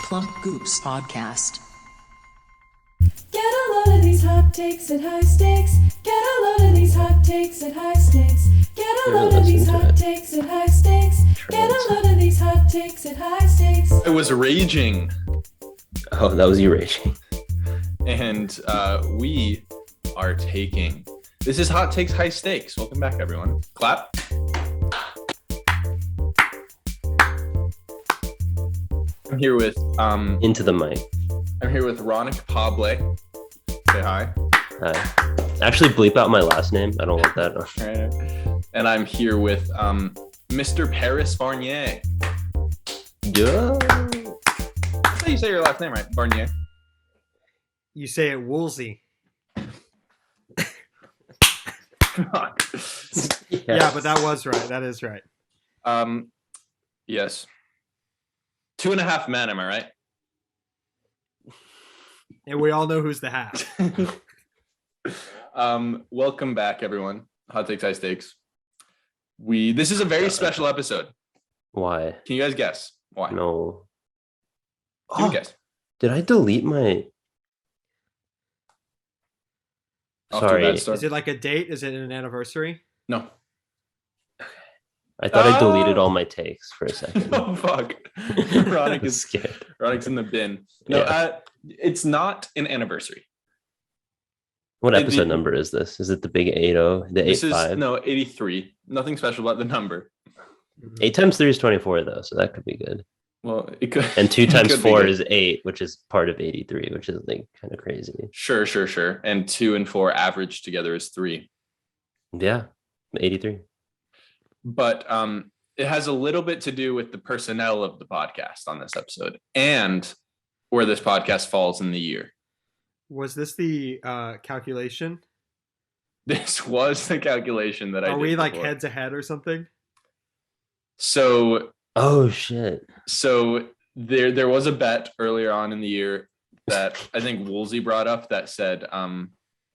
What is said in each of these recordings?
Plump Goops Podcast. Get a load of these hot takes at high stakes. Get a load of these hot takes at high stakes. Get a load of these hot takes at high stakes. Get a load of these hot takes at high stakes. I was raging. Oh, that was you raging. And we are taking. This is Hot Takes High Stakes. Welcome back, everyone. Clap. I'm here with Into the mic. I'm here with Ronak Pable. Say hi. Hi. Actually, bleep out my last name. I don't want that. Right. And I'm here with Mr. Paris Barnier. Yeah. That's how you say your last name, right? Barnier. You say it Woolsey. Yes. Yeah, but that was right. That is right. Yes. 2.5 Men, am I right? And we all know who's the half. Welcome back, everyone. Hot Takes High Stakes. This is a very special episode. Why? Can you guys guess why? No. Give a guess. Did I delete my... Off to a Sorry. bad start. Is it like a date? Is it an anniversary? No. I thought I deleted all my takes for a second. Oh fuck. Ronak is scared. Ronik's in the bin. No, Yeah. It's not an anniversary. What episode number is this? Is it the big 80? The This 85? is 83. Nothing special about the number. 8 times 3 is 24 though, so that could be good. Well, it could. And 2 it times could be 4 good. is 8, which is part of 83, which is like kind of crazy. Sure. And 2 and 4 averaged together is 3. Yeah, 83. But it has a little bit to do with the personnel of the podcast on this episode and where this podcast falls in the year. Was this the calculation? This was the calculation that I did. Are we like before. head to head or something? So Oh shit. there was a bet earlier on in the year that I think Woolsey brought up that said,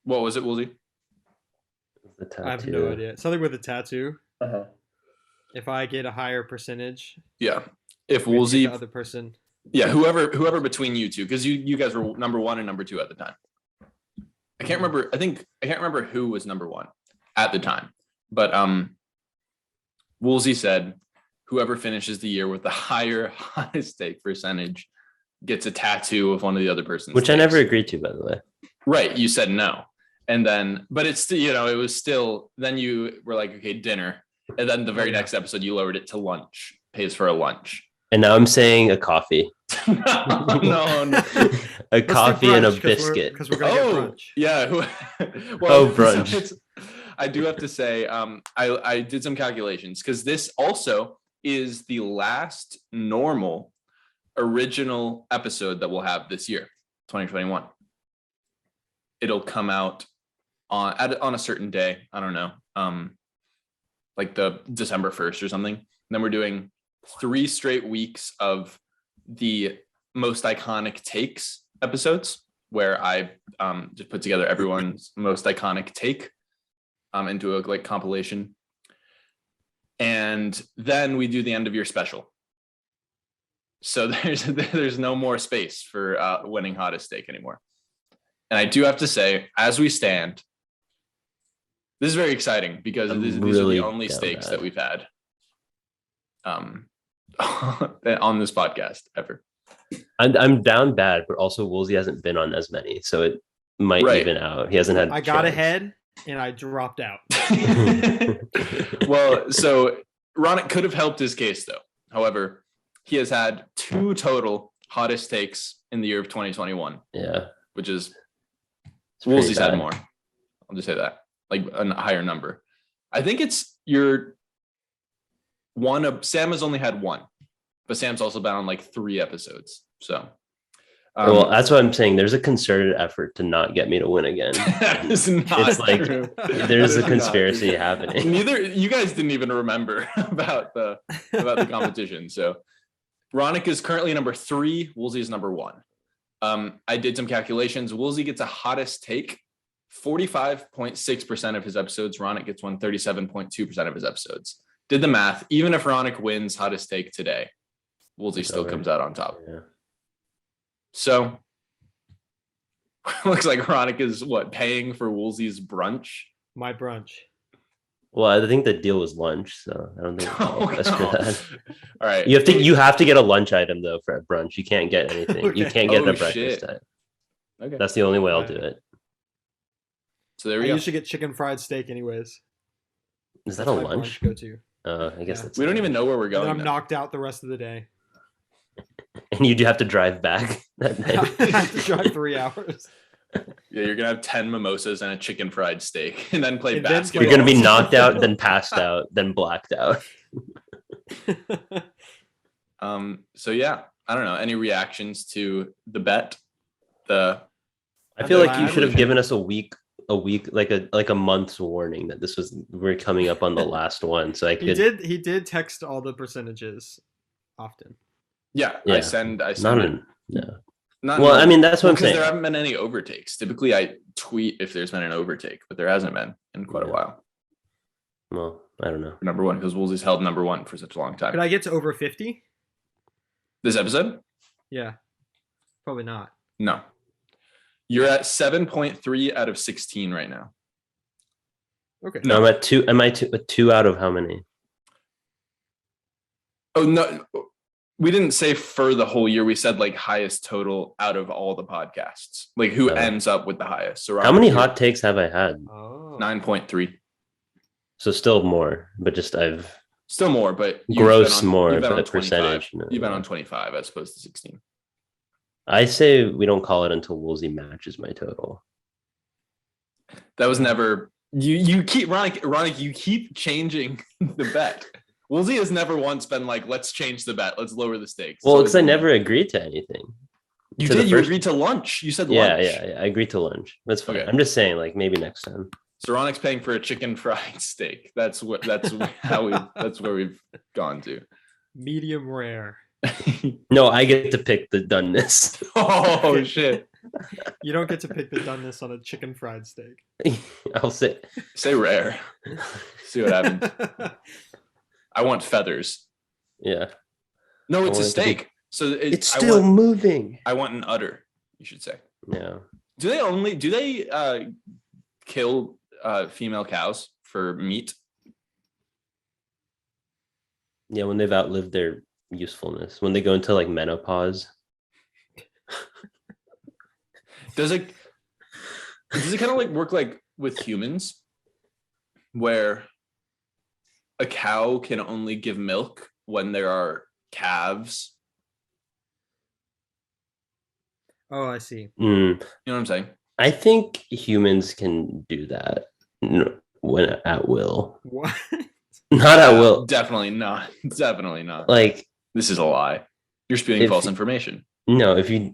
what was it, Woolsey? The tattoo. I have no idea. Something with a tattoo. Uh-huh. If I get a higher percentage, Yeah. If we give Woolsey, the other person. yeah, whoever between you two, because you guys were number 1 and number 2 at the time. I can't remember. I can't remember who was number 1 at the time, but Woolsey said whoever finishes the year with the higher hottest take percentage gets a tattoo of one of the other person's. Which I takes. never agreed to, by the way. Right, you said no, and then, but it's still, it was still. Then you were like, okay, dinner, and then the very next episode you lowered it to lunch. Pays for a lunch. And now I'm saying a coffee. no. A coffee and a biscuit. Because we're going to get brunch. Yeah. Brunch. I do have to say, I did some calculations because this also is the last normal original episode that we'll have this year, 2021. It'll come out on a certain day. I don't know, like the December 1st or something. And then we're doing 3 straight weeks of the most iconic takes episodes where I just put together everyone's most iconic take into a compilation. And then we do the end of year special. So there's no more space for winning hottest take anymore. And I do have to say, as we stand, this is very exciting because these really are the only down stakes bad. that we've had on this podcast ever. I'm down bad, but also Woolsey hasn't been on as many, so it might Right. even out. He hasn't had. I got chance. ahead and I dropped out. Well, so Ronak could have helped his case though. However, he has had 2 total hottest takes in the year of 2021, Yeah, which is it's pretty Woolsey's had bad. more. I'll just say that, like a higher number. I think it's your one of Sam has only had 1, but Sam's also been on like 3 episodes. So, Well, that's what I'm saying. There's a concerted effort to not get me to win again. that is not It's like true. There's That a is not conspiracy true. happening. Neither you guys didn't even remember about the competition. So Ronak is currently number 3. Woolsey is number 1. I did some calculations. Woolsey gets a hottest take 45.6% of his episodes. Ronak gets 37.2% of his episodes. Did the math. Even if Ronak wins hottest take today, Woolsey still over. comes out on top. Yeah. So looks like Ronak is paying for Woolsey's brunch. My brunch. Well, I think the deal was lunch, so I don't think that's for that. All right. You have to get a lunch item though for a brunch. You can't get anything. You Okay. can't get Oh, a breakfast shit. item. Okay. That's the only way I'll do it. So there I we go. usually get chicken fried steak anyways. Is that That's a my lunch? brunch go-to. I guess Yeah. that's. We don't even know where we're And then going. I'm now. knocked out the rest of the day. And you do have to drive back that I night. have to drive 3 hours. Yeah, you're gonna have 10 mimosas and a chicken fried steak, and then play And then basketball. You're gonna be knocked out, then passed out, then blacked out. So yeah, I don't know. Any reactions to the bet? I feel like you glad should have we- given us a week, like a month's warning that we're coming up on the last one, so I He could. did. He did text all the percentages often. Yeah, Yeah. I send Not it. in, no. Not Well, I mean, that's what I'm because saying. there haven't been any overtakes. Typically, I tweet if there's been an overtake, but there hasn't been in quite a Yeah. while. Well, I don't know. For number one, because Woolsey's held number one for such a long Could time. I get to over 50? This episode? Yeah, probably not. No. You're at 7.3 out of 16 right now. Okay. No. I'm at two. Am I two out of how many? Oh no, we didn't say for the whole year. We said like highest total out of all the podcasts. Like who Oh. ends up with the highest. So How many you're hot takes have I had? Oh. 9.3. So still more, but just I've Still more, but you've Gross been on- more, you've been but on a percentage, 25. no. You've been on 25 as opposed to 16. I say we don't call it until Woolsey matches my total. That was never you keep Ronak, you keep changing the bet. Woolsey has never once been like, let's change the bet, let's lower the stakes. Well, So because I never agreed to anything. you to the did, you first- agreed to lunch. You said Yeah, lunch. yeah, I agreed to lunch. That's fine. Okay. I'm just saying, like maybe next time. So Ronak's paying for a chicken fried steak. That's where we've gone to. Medium rare. No, I get to pick the doneness. Oh shit. You don't get to pick the doneness on a chicken fried steak. I'll say Say rare. See what happens. I want feathers. yeah. No, it's a want it to be- steak. So It's I still want, moving. I want an udder, you should say. Yeah. Do they kill female cows for meat? Yeah, when they've outlived their usefulness, when they go into like menopause. Does it kind of like work like with humans where a cow can only give milk when there are calves? Oh, I see. You know what I'm saying? I think humans can do that when at will. What? Not at will. Definitely not. Definitely not. Like This is a lie. You're spewing If- false information. no, if you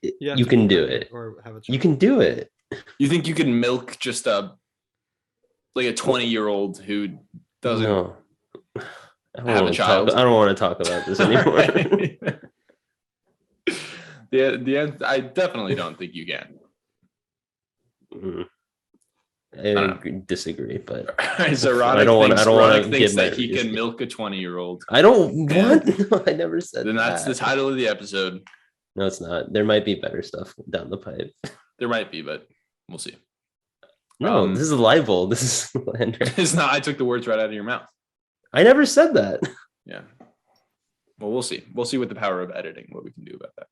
have you to can be do pregnant it. or have a You child. Hmm. can do it. You think you can milk just a 20-year-old who doesn't No. I don't have a wanna child? I don't want to talk about this anymore. I definitely don't think you can. Mm. don't I disagree, but So Ronak I don't wanna- I don't wanna Ronak thinks give my that he can reason. milk a 20-year-old. I don't Yeah. want. No, I never said Then that's the that. title of the episode. No, it's not. There might be better stuff down the pipe. There might be, but we'll see. No, Um, this is libel. This is slander. It's not. I took the words right out of your mouth. I never said that. Yeah. Well, we'll see. We'll see with the power of editing what we can do about that.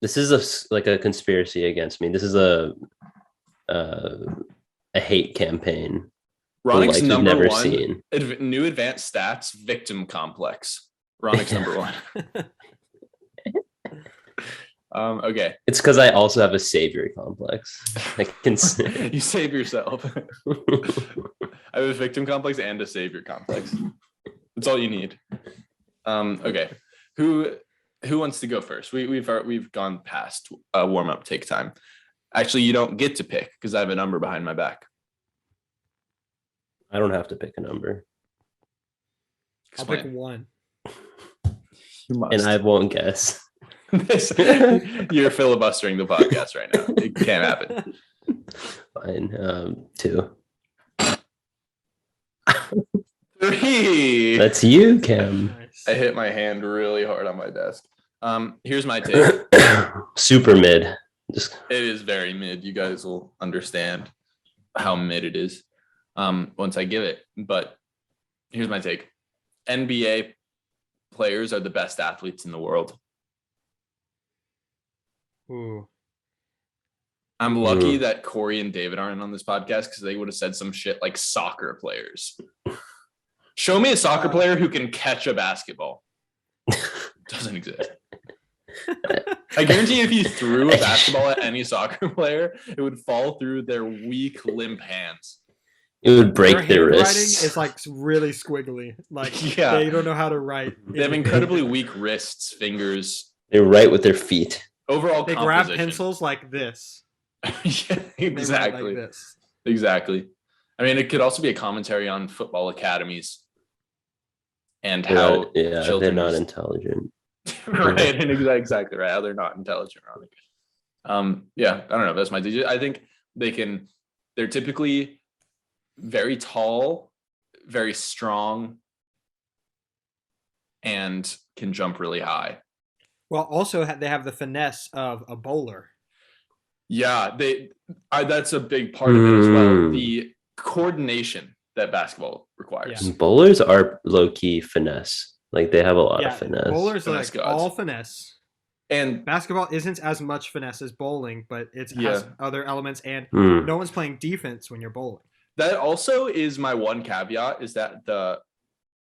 This is like a conspiracy against me. This is a hate campaign. for Ronik's like we've number never one. seen. New advanced stats, victim complex. Ronik's number one. Okay. It's because I also have a savior complex. I can. You save yourself. I have a victim complex and a savior complex. That's all you need. Okay. Who wants to go first? We've gone past warm up take time. Actually, you don't get to pick because I have a number behind my back. I don't have to pick a number, I'll pick Explain. one. You must. and I won't guess. You're filibustering the podcast right now. It can't happen. Fine. 2. 3. That's you, Kim. Nice. I hit my hand really hard on my desk. Here's my take. Super mid. Just It is very mid. You guys will understand how mid it is once I give it. But here's my take. NBA players are the best athletes in the world. Ooh. I'm lucky that Corey and David aren't on this podcast because they would have said some shit like soccer players. Show me a soccer player who can catch a basketball. Doesn't exist. I guarantee if you threw a basketball at any soccer player, it would fall through their weak, limp hands. it would break their handwriting wrists. is like really squiggly. Like Yeah. they don't know how to write. They have incredibly weak wrists, fingers. They write with their feet. Overall They grab composition. pencils like this. Yeah, They write exactly. Like this. Exactly. I mean, it could also be a commentary on football academies and how They're children not use- intelligent. right, and exactly right. How they're not intelligent, Ronak. Yeah, I don't know. That's my DJ. I think they're typically very tall, very strong, and can jump really high. Well, also they have the finesse of a bowler. Yeah, that's a big part of it as well. Mm. The coordination that basketball requires. Yeah. Bowlers are low key finesse. Like they have a lot of finesse. Bowlers Finesse like gods. all finesse. And Basketball isn't as much finesse as bowling, but it has Yeah. other elements, and Mm. no one's playing defense when you're bowling. that also is my one caveat is that the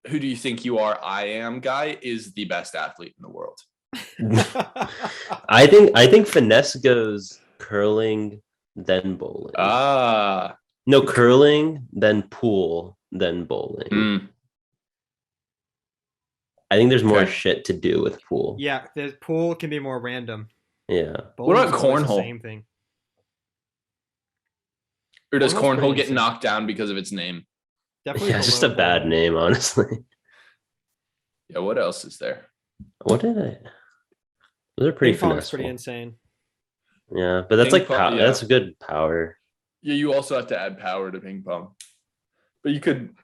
who do you think you are? I am guy is the best athlete in the world. I think finesse goes curling, then bowling. No, curling, then pool, then bowling. Mm. I think there's more Okay. shit to do with pool. Yeah, the pool can be more random. Yeah. Bowling's about always the cornhole? Same thing. Or does Cornhole's cornhole pretty get insane. knocked down because of its name? Definitely. Yeah, it's just a below bad bowling. name, honestly. Yeah, what else is there? What did I? Those are pretty Ping pong's finesse. pretty insane. Yeah, but that's Ping like pong, yeah. that's good power. Yeah, you also have to add power to ping pong. But you could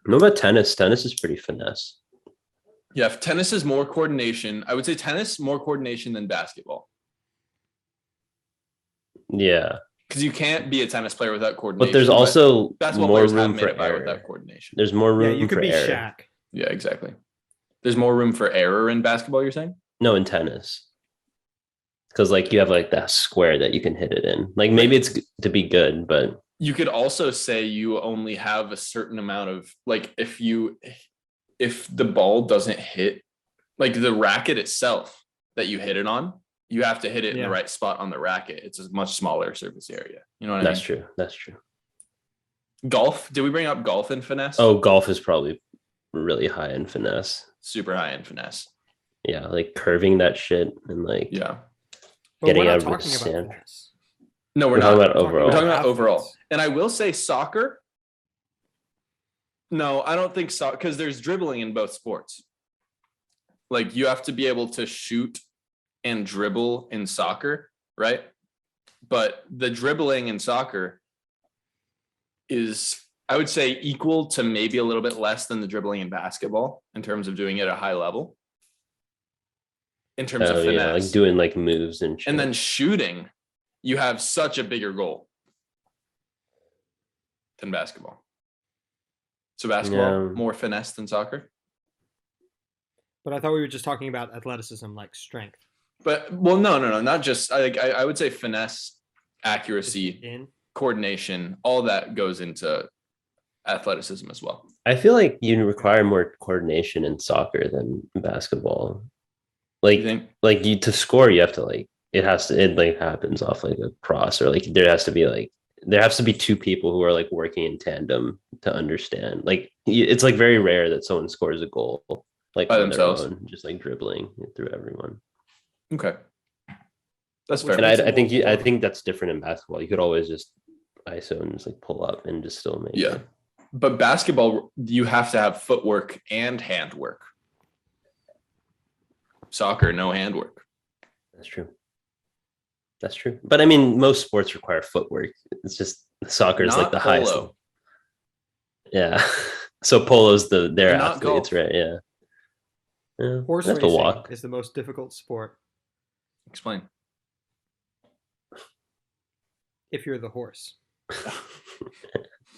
What about tennis? Tennis is pretty finesse. yeah, if tennis is more coordination. I would say tennis more coordination than basketball. Yeah, Because you can't be a tennis player without coordination. but there's also basketball more players have room made for it by error. without coordination. There's more Yeah, room you could for be error. Shaq. Yeah, exactly. There's more room for error in basketball, you're saying? No, in tennis, because like you have like that square that you can hit it in. Like maybe it's to be good, but You could also say you only have a certain amount of like if the ball doesn't hit like the racket itself that you hit it on, you have to hit it in Yeah. the right spot on the racket. It's a much smaller surface area. You know what that's I true. That's true. mean? Golf. Did we bring up golf in finesse? Oh, golf is probably really high in finesse. Super high in finesse. Yeah, like curving that shit and like Yeah. But Getting we're not out of the talking about sand. finesse. No, we're We're not. talking about We're overall. We're talking about athletes. overall. And I will say soccer. No, I don't think so because there's dribbling in both sports. Like you have to be able to shoot and dribble in soccer, right? But the dribbling in soccer is, I would say, equal to maybe a little bit less than the dribbling in basketball in terms of doing it at a high level. In terms of oh finesse. yeah, like doing like moves and shit. And then shooting, you have such a bigger goal than basketball. So basketball, Yeah. more finesse than soccer. But I thought we were just talking about athleticism, like strength. But well, no, not just. I would say finesse, Is accuracy, in. coordination, all that goes into athleticism as well. I feel like you require more coordination in soccer than basketball. Like You think? like you to score, you have to like it like happens off like a cross or like there has to be two people who are like working in tandem to understand. Like it's like very rare that someone scores a goal like By on their themselves. own, just like dribbling through everyone. Okay, that's fair. Which And makes it I think more I fun. think that's different in basketball. You could always just ISO and just like pull up and just still make Yeah. it. But basketball, you have to have footwork and handwork. Soccer, no handwork. That's true. That's true. But I mean, most sports require footwork. It's just soccer is like Not the highest. polo. Yeah. So polo's their Not athletes, golf. right? Yeah. Yeah, Horse I have to racing walk. is the most difficult sport Explain. if you're the horse.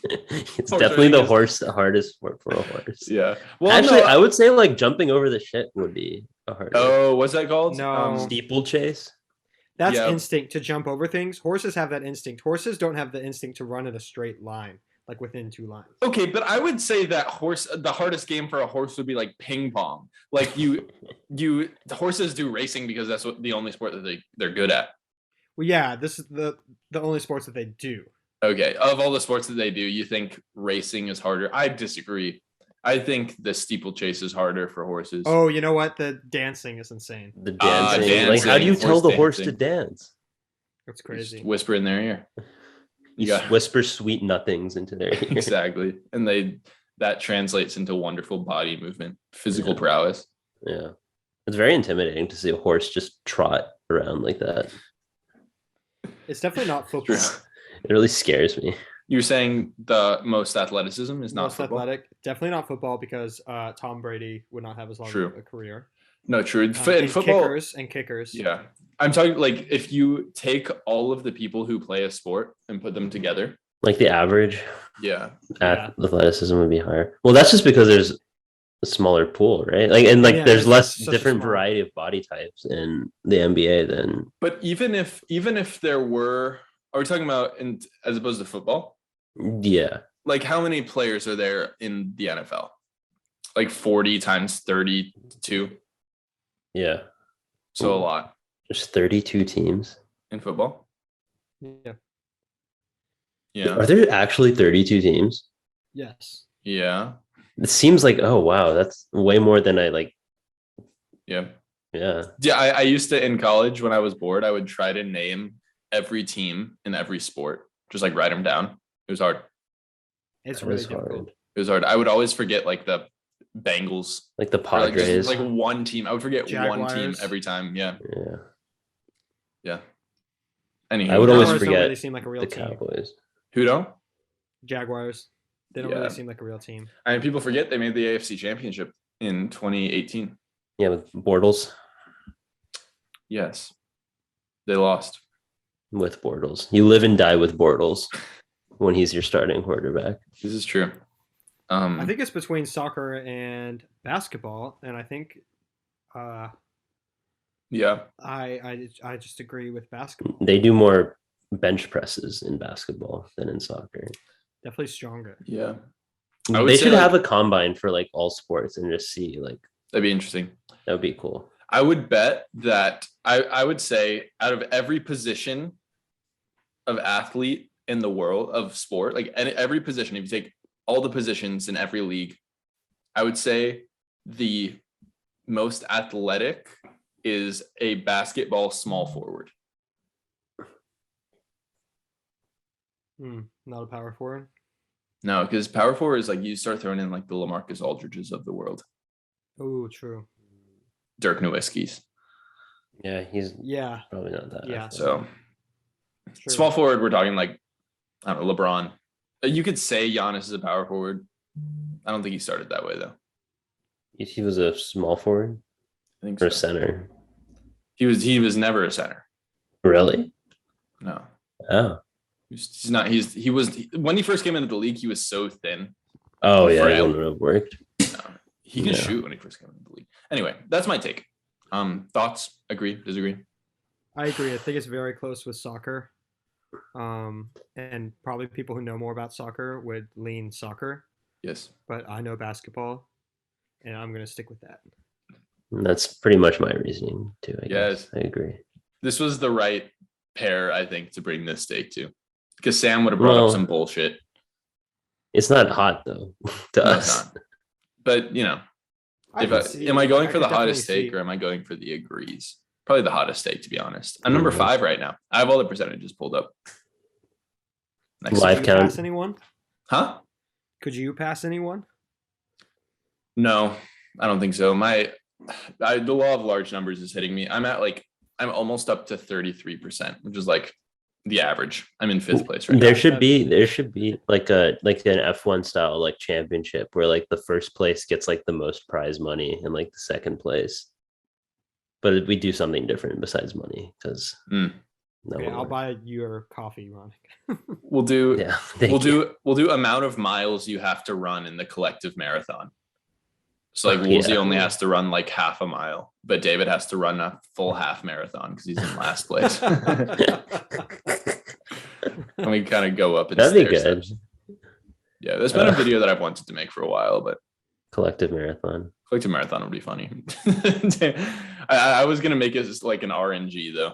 It's Horse definitely the racing is- hardest sport for a horse. Yeah. Well, Actually, no, I would say like jumping over the shit would be a harder. oh, what's that called? No. Steeplechase. That's Yeah. instinct to jump over things. Horses have that instinct. Horses don't have the instinct to run in a straight line, like within 2 lines. Okay, but I would say that the hardest game for a horse would be like ping pong. Like the horses do racing because that's what the only sport that they're good at. Well, yeah, this is the only sports that they do. Okay, of all the sports that they do, you think racing is harder? I disagree. I think the steeplechase is harder for horses. Oh, you know what? The dancing is insane. The dancing. Like, how do you dancing, tell the horse horse to dance? It's You just crazy. whisper in their ear. You got whisper sweet nothings into their ear. exactly, and that translates into wonderful body movement, physical Yeah. prowess. Yeah. It's very intimidating to see a horse just trot around like that. It's definitely not football. It really scares me. You're saying the most athleticism is not Most football? athletic. Definitely not football because Tom Brady would not have as long True. of a career. No, true. In And football, kickers. yeah. I'm talking like if you take all of the people who play a sport and put them together, Like the average yeah, Yeah. athleticism would be higher. Well, that's just because there's a smaller pool, right? Like, and like Yeah, there's it's less such a different small- variety of body types in the NBA than but even if there were, are we talking about as opposed to football? yeah. Like how many players are there in the NFL? Like 40 times 32, Yeah. so a lot There's 32 teams. in football. Yeah. Yeah, Are there actually 32 teams? Yes. yeah, It seems like, oh wow, that's way more than I like. yeah. Yeah. Yeah, I used to in college when I was bored, I would try to name every team in every sport, just like write them down. It was hard. It's That really is difficult. hard. It was hard. I would always forget like the Bengals, Like the or, like, just, Padres. like one team. I would forget one team Jaguars. every time. Yeah, Yeah. yeah. Anywho, I would always Jaguars don't forget really seem like a real The team. Cowboys. who don't. Jaguars. They don't Yeah. really seem like a real team. I mean, people forget they made the AFC Championship in 2018. Yeah, with Bortles. Yes, they lost. With Bortles. You live and die with Bortles when he's your starting quarterback. This is true. I think it's between soccer and basketball, and I think yeah, I just agree with basketball. They do more bench presses in basketball than in soccer. Definitely stronger. yeah. I would They say, should like- have a combine for like all sports and just see like That'd be interesting. that would be cool. I would bet that I would say out of every position of athlete in the world of sport, like every position, if you take all the positions in every league, I would say the most athletic is a basketball small forward. Not a power forward. No, because power forward is like you start throwing in like the LaMarcus Aldridges of the world, Oh, true. Dirk Nowitzki's. Yeah, he's Yeah. probably not that. Yeah. athletic. So True. small forward, we're talking like I don't know, LeBron. You could say Giannis is a power forward. I don't think he started that way though. He was a small forward I think or so. center. He was never a center. Really? No, Oh. he's not. He was when he first came into the league. He was so thin. Oh yeah, it Frail. wouldn't have worked. He could Yeah. shoot when he first came into the league. Anyway, that's my take. Thoughts? Agree? Disagree? I agree. I think it's very close with soccer. And probably people who know more about soccer would lean soccer, Yes. but I know basketball, and I'm gonna stick with that. And that's pretty much my reasoning too. I guess. Yes. I agree. This was the right pair, I think, to bring this take to, because Sam would have brought Well, up some bullshit. It's not hot though to No, it's us. not. But you know, am I going for the hottest take or am I going for the agrees? Probably the hottest take, to be honest. I'm number Mhm. 5 right now. I have all the percentages pulled up. Next Live Could you count. pass anyone? Huh? Could you pass anyone? No, I don't think so. The law of large numbers is hitting me. I'm almost up to 33%, which is like the average. I'm in 5th place right There now. should be like an F1 style like championship where like the first place gets like the most prize money and like the second place. But we do something different besides money because no Okay, one I'll wants- buy your coffee, Ronak. We'll do Yeah, we'll do amount of miles you have to run in the collective marathon. So like Oh, Woolsey yeah. only has to run like half a mile, but David has to run a full half marathon because he's in last place. And we kind of go up and That'd be stair good. steps. Yeah, there's been a video that I've wanted to make for a while, but Collective marathon. collective marathon would be funny. I was gonna make it just like an RNG though,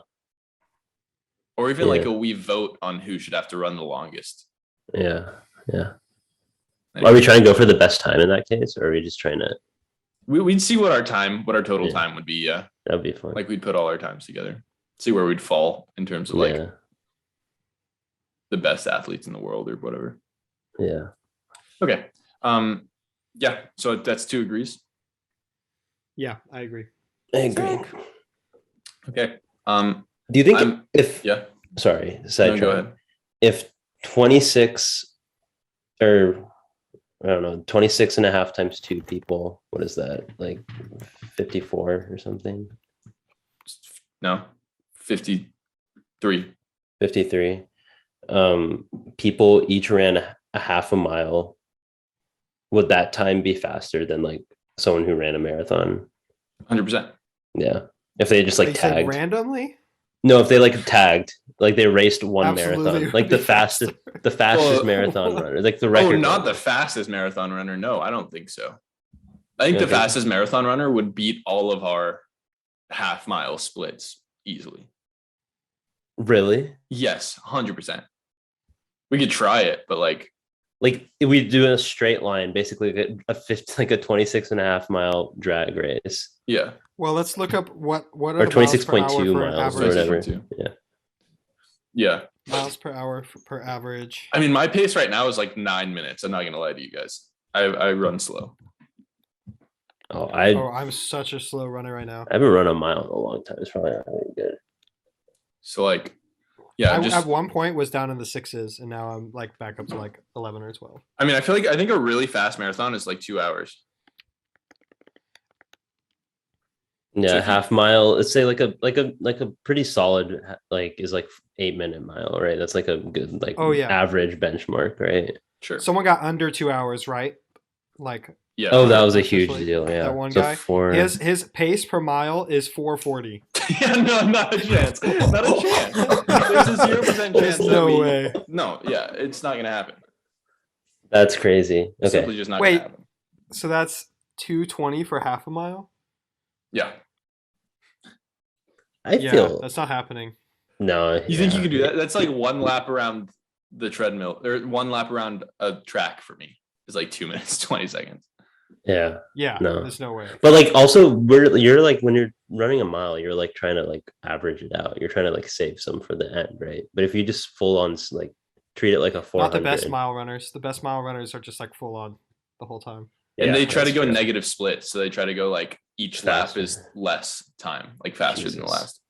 or even like Yeah. we vote on who should have to run the longest. Yeah. Are we trying to go for the best time in that case, or are we just trying to? We'd see what our total Yeah. time would be. Yeah, That'd be fun. like we'd put all our times together, see where we'd fall in terms of like the best athletes in the world or whatever. Yeah. Okay. Yeah. So that's 2 agrees. Yeah, I agree. I agree. Okay. Do you think I'm- if Yeah. sorry, No, sidetrack. go ahead. If 26 or I don't know, 26 and a half times 2 people, what is that? Like 54 or something? No. 53. 53. People each ran a half a mile. Would that time be faster than like someone who ran a marathon? 100%. Yeah. If they just like You said tagged. randomly? No, if they like tagged, like they raced one Absolutely, marathon, it like would the be fastest, faster. the fastest Well, marathon runner, like the Oh, record. not runner. the fastest marathon runner. No, I don't think so. I think the Okay. fastest marathon runner would beat all of our half mile splits easily. Really? Yes, 100%. We could try it, but like, Like we do a straight line, basically like a 26 and a half mile drag race yeah. Well, let's look up what are or the miles per 26.2 hour for miles or average. whatever. 26.2. Yeah. Yeah. Miles per hour per average. I mean, my pace right now is like 9 minutes. I'm not going to lie to you guys. I run slow. Oh, I I'm such a slow runner right now. haven't run a mile in a long time. It's probably not very good. So like, yeah, I just, at one point was down in the 6s, and now I'm like back up to like 11 or 12. I mean, I think a really fast marathon is like 2 hours. So Yeah, if you- half mile. Let's say like a pretty solid like is like 8-minute mile, right? That's like a good like Oh, yeah. average benchmark, right? Sure. Someone got under 2 hours, right? Like Yeah. Oh, that was a huge Especially deal. Yeah, that one so guy. 4. his pace per mile is 440. Yeah, no, not a chance. Not a chance. There's a 0% chance. There's that no we- way. No, yeah, it's not gonna happen. That's crazy. It's Okay, simply just not Wait. gonna happen. So that's 220 for half a mile. Yeah. I Yeah, feel that's not happening. no. You think you yeah. could do that? That's like one lap around the treadmill, or one lap around a track for me. It's like 2 minutes, 20 seconds. Yeah, Yeah, No. there's no way. but like also you're like when you're running a mile, you're like trying to like average it out. You're trying to like save some for the end, right? But if you just full on like treat it like a 400, Not the best mile runners. The best mile runners are just like full on the whole time. And Yeah, they try to that's go true. negative splits. So they try to go like each lap is Faster. less time, like faster than the Jesus. last.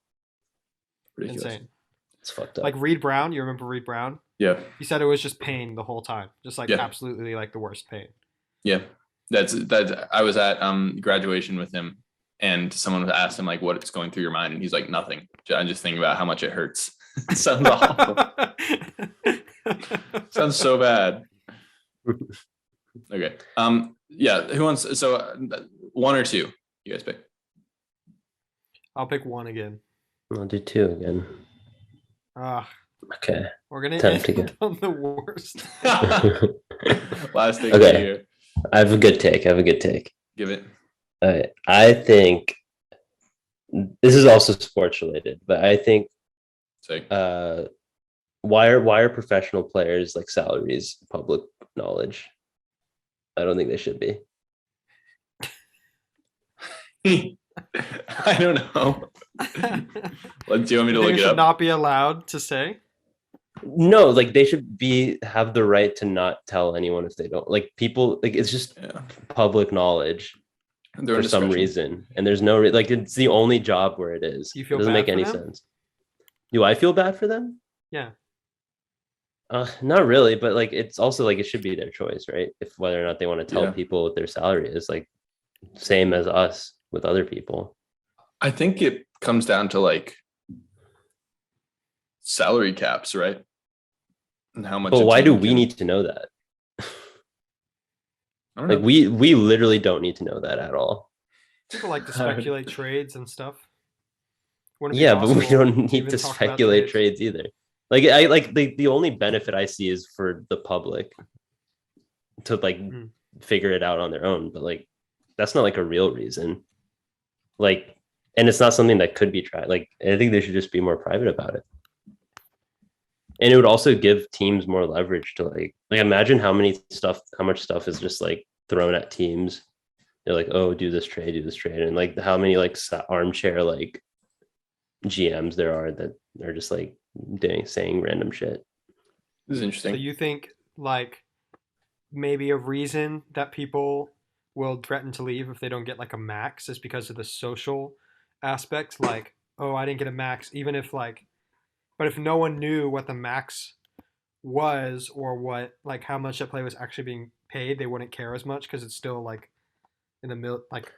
Ridiculous. Insane. It's fucked up. Like Reed Brown, you remember Reed Brown? Yeah. He said it was just pain the whole time, just like Yeah. absolutely like the worst pain. Yeah. That's I was at graduation with him, and someone asked him like what's going through your mind, and he's like, nothing. I'm just thinking about how much it hurts. It sounds awful. Sounds so bad. Okay. Yeah, who wants so 1 or 2? You guys pick. I'll pick one again. I'll do 2 again. Ah, Okay. we're gonna Time end to go. on the worst. Last thing Okay. here. I have a good take. Give it. I think this is also sports related, but I think Say. why are professional players like salaries public knowledge? I don't think they should be. I don't know. Do you want me to They look it should up? not be allowed to say. No, like they should have the right to not tell anyone if they don't like people. Like it's just Yeah. public knowledge They're for some reason, and there's no like it's the only job where it is. You feel It doesn't bad make for any them? sense. Do I feel bad for them? Yeah. Not really, but like it's also like it should be their choice, right? If whether or not they want to tell Yeah. people what their salary is, like same as us with other people. I think it comes down to like salary caps, right? And how much But a why do team we can. need to know that? I don't Like know. we literally don't need to know that at all. People like to speculate trades and stuff. Wouldn't it be Yeah, but we possible don't to need even to talk about speculate trades? trades either. Like I like the only benefit I see is for the public to like Mm. figure it out on their own, but like that's not like a real reason. Like, and it's not something that could be tried. Like I think they should just be more private about it. And it would also give teams more leverage to like imagine how much stuff is just like thrown at teams. They're like, oh, do this trade, and like how many like armchair like GMs there are that are just like saying random shit. This is So interesting. you think like maybe a reason that people will threaten to leave if they don't get like a max is because of the social aspect? Like, oh, I didn't get a max, even if like, but if no one knew what the max was or what like how much that player was actually being paid, they wouldn't care as much because it's still like in the like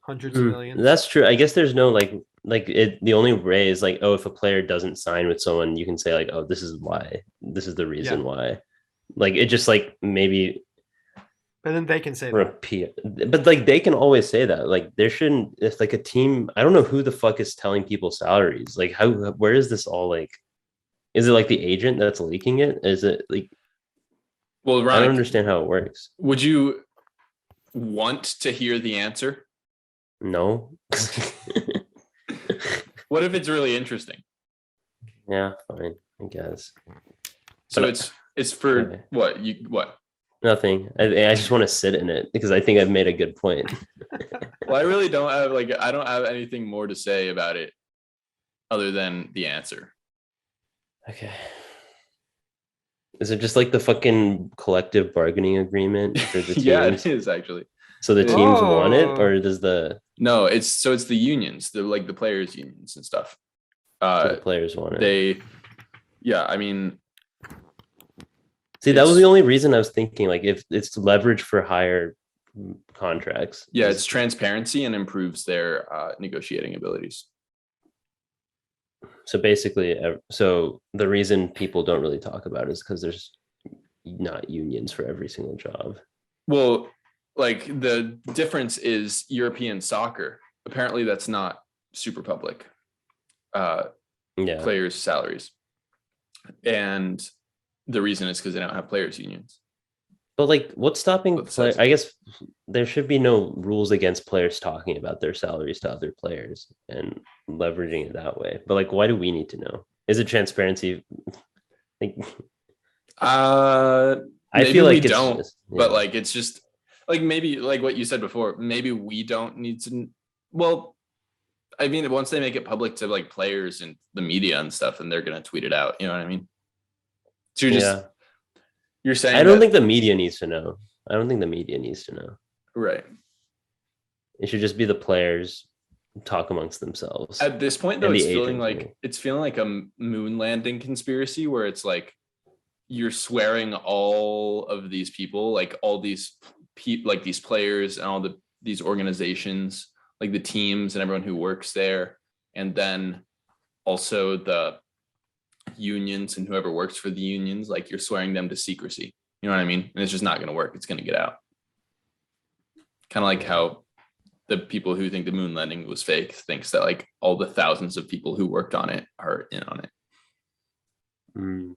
hundreds of millions. That's true. I guess there's no like it. The only way is like, oh, if a player doesn't sign with someone, you can say like, oh, this is why. This is the Yeah, reason why. Like it just like maybe but then they can say that. repeat, but like they can always say that. Like there shouldn't. If like a team, I don't know who the fuck is telling people salaries. Like how? Where is this all like? Is it like the agent that's leaking it? Is it like Well, I don't Ronak, understand how it works. would you want to hear the answer? No. What if it's really interesting? Yeah, fine. I guess. So But- it's for okay. what? Nothing. I just want to sit in it because I think I've made a good point. Well, I really don't have I don't have anything more to say about it other than the answer. Okay. Is it just like the fucking collective bargaining agreement for the teams? Yeah, it is actually. So the It is. teams want it, Oh. or does the No, it's the unions, the players unions and stuff. so the players want it? I mean, See, that was it's- the only reason I was thinking. Like, if it's leverage for higher contracts. yeah, it's transparency and improves their negotiating abilities. So basically, so the reason people don't really talk about it is because there's not unions for every single job. Well, like the difference is European soccer. Apparently, that's not super public. Yeah. Players' salaries, and the reason is because they don't have players' unions. But like, what's stopping? Both sides. I guess there should be no rules against players talking about their salaries to other players and leveraging it that way. But like, why do we need to know? Is it transparency? Like, I I feel like we it's don't, just, but yeah. like it's just like maybe like what you said before. Maybe we don't need to. Well, I mean, once they make it public to like players and the media and stuff, and they're gonna tweet it out. You know what I mean? So you're saying I don't that- think the media needs to know. I don't think the media needs to know. right. It should just be the players talk amongst themselves. At this point, though, And the it's feeling agent, like a moon landing conspiracy where it's like you're swearing all of these people, like all these like these players and all these organizations, like the teams and everyone who works there, and then also the unions and whoever works for the unions, like you're swearing them to secrecy. You know what I mean? And it's just not going to work. It's going to get out. Kind of like how the people who think the moon landing was fake thinks that like all the thousands of people who worked on it are in on it.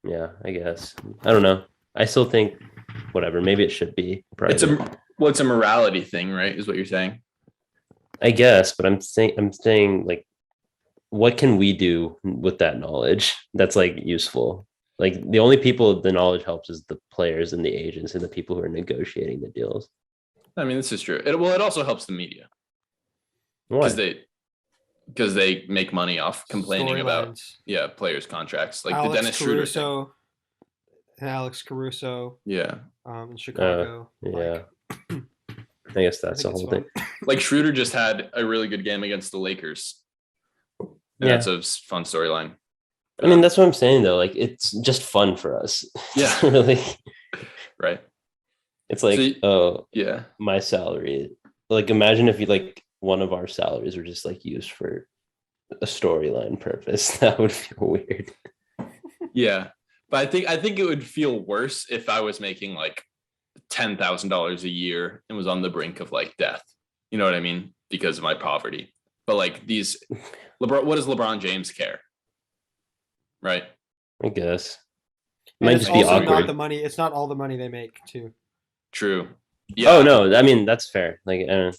Yeah, I guess. I don't know. I still think whatever. Maybe it should be private. It's a morality thing, right? Is what you're saying. I guess, but I'm saying like, what can we do with that knowledge that's like useful? Like the only people the knowledge helps is the players and the agents and the people who are negotiating the deals. I mean, this is true. It also helps the media Why? because they make money off complaining about Storylines. players' contracts, like Alex the Dennis Schroeder thing. Caruso, and Alex Caruso Yeah, in Chicago. Yeah. Like, I guess I that's think the it's whole thing. fun. like Schroeder just had a really good game against the Lakers. And Yeah. that's a fun storyline. I mean, that's what I'm saying though. Like, it's just fun for us. Yeah. It's really. Right. It's like, Yeah. my salary. Like, imagine if you like one of our salaries were just like used for a storyline purpose. That would feel weird. Yeah. But I think it would feel worse if I was making like $10,000 a year and was on the brink of like death. You know what I mean? Because of my poverty. But like these what does LeBron James care? Right. I guess. And Might it's just be also awkward. not the money. It's not all the money they make too. True. Yeah. Oh no, I mean that's fair. Like, I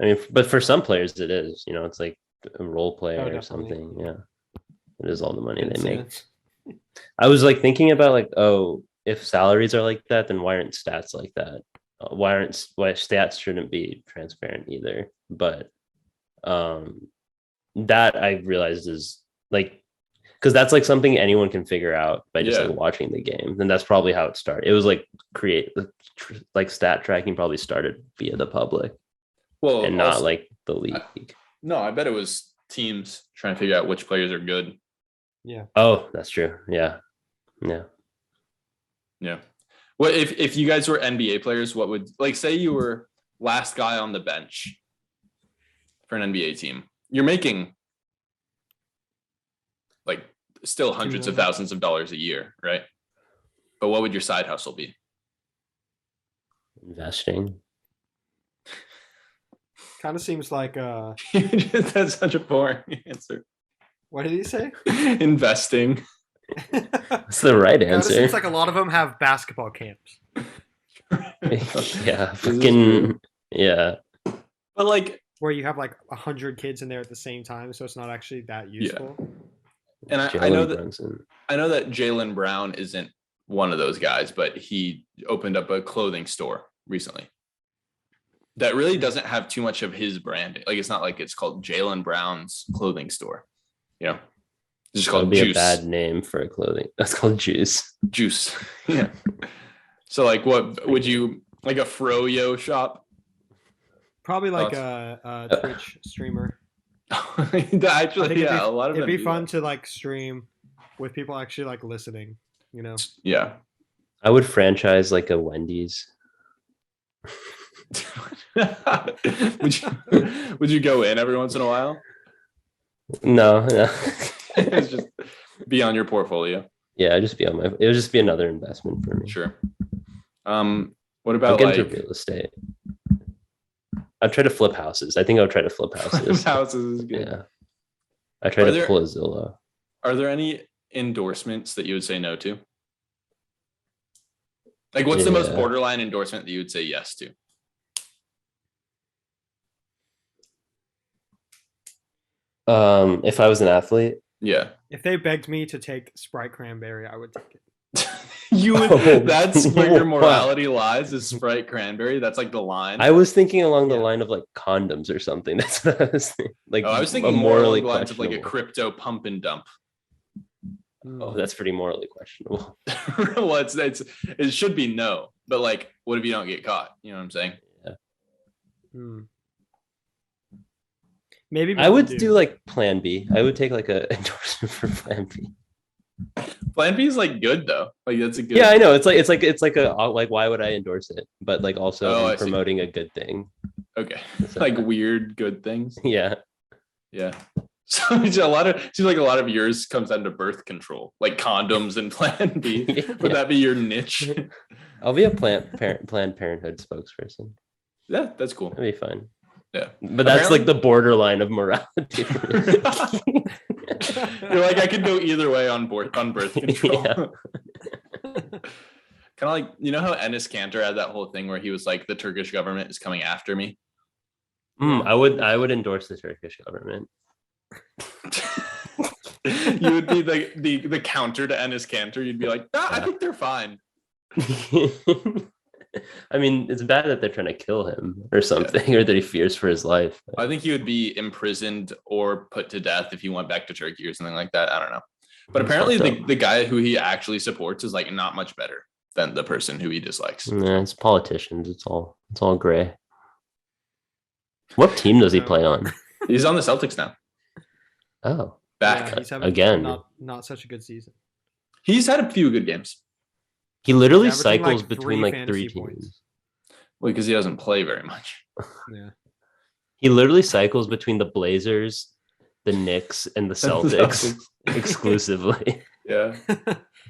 mean, but for some players it is. You know, it's like a role player or definitely. something. Yeah, it is all the money they Makes make. sense. I was like thinking about like, oh, if salaries are like that, then why aren't stats like that? Why stats shouldn't be transparent either? But that I realized is like, because that's like something anyone can figure out by just like watching the game, and that's probably how it started. It was like like stat tracking probably started via the public, Well, and not also, like the league. no, I bet it was teams trying to figure out which players are good. Yeah. Oh, that's true. Yeah. What if you guys were NBA players, what would, like, say you were last guy on the bench for an NBA team? You're making like still hundreds of thousands of dollars a year, right? But what would your side hustle be? Investing. Kind of seems like That's such a boring answer. what did he say? Investing. That's the right Kind of answer. seems like a lot of them have basketball camps. Yeah, fucking yeah. But like, Where you have like 100 kids in there at the same time, so it's not actually that useful. and I Jalen know that Brunson. I know that Jaylen Brown isn't one of those guys, but he opened up a clothing store recently that really doesn't have too much of his branding. Like, it's not like it's called Jaylen Brown's clothing store. You know, it's just That called would be Juice. a bad name for a clothing. That's called Juice. Juice. Yeah. So like, what would you, like a froyo shop? Probably like Thoughts? a Twitch streamer. I think Actually, yeah, a lot of it'd them be do fun that. to like stream with people actually like listening. You know, Yeah. I would franchise like a Wendy's. would you go in every once in a while? No. It's just be on your portfolio. Yeah, I'd just be on my. It would just be another investment for me. Sure. What I'll about get like into real estate. I'd try to flip houses. I think I would try to flip houses. houses is good. Yeah. I try Are to there- pull a Zillow. Are there any endorsements that you would say no to? Like, what's the most Yeah. borderline endorsement that you would say yes to? If I was an athlete, Yeah. if they begged me to take Sprite Cranberry, I would take it. You would, Oh, that's where your wow. morality lies, is Sprite Cranberry. That's like the line. I was thinking along the Yeah. line of like condoms or something. That's what I was thinking. Like, I was a thinking more along morally the lines of like a questionable. crypto pump and dump. Oh, that's pretty morally questionable. Well, it should be no, but like, what if you don't get caught? You know what I'm saying? Hmm. Maybe I would do like Plan B. I would take like a endorsement for Plan B. Plan B is like good though. Like, that's a good. Yeah, I know. It's like a like, why would I endorse it? But like also Oh, I'm I see. promoting a good thing. Okay. So, Like weird good things. yeah. Yeah. So it's seems like a lot of yours comes down to birth control, like condoms and Plan B. Would that be your niche? I'll be a Planned Parenthood spokesperson. Yeah, that's cool. That'd be fun. Yeah. But that's like the borderline of morality. You're like, I could go either way on birth control. Yeah. Kind of like, you know how Enes Kanter had that whole thing where he was like, the Turkish government is coming after me. I would endorse the Turkish government. You would be like the counter to Enes Kanter. You'd be like, I think they're fine. I mean, it's bad that they're trying to kill him or something, or that he fears for his life. I think he would be imprisoned or put to death if he went back to Turkey or something like that. I don't know. But That's apparently fucked up. the guy who he actually supports is like not much better than the person who he dislikes. Yeah, it's politicians. It's all gray. What team does he play on? He's on the Celtics now. Oh, back. Yeah, he's having Again. not such a good season. He's had a few good games. He literally He's averaging, cycles like, between 3 like fantasy 3 points. teams. Well, because he doesn't play very much. Yeah. He literally cycles between the Blazers, the Knicks, and the Celtics exclusively. Yeah.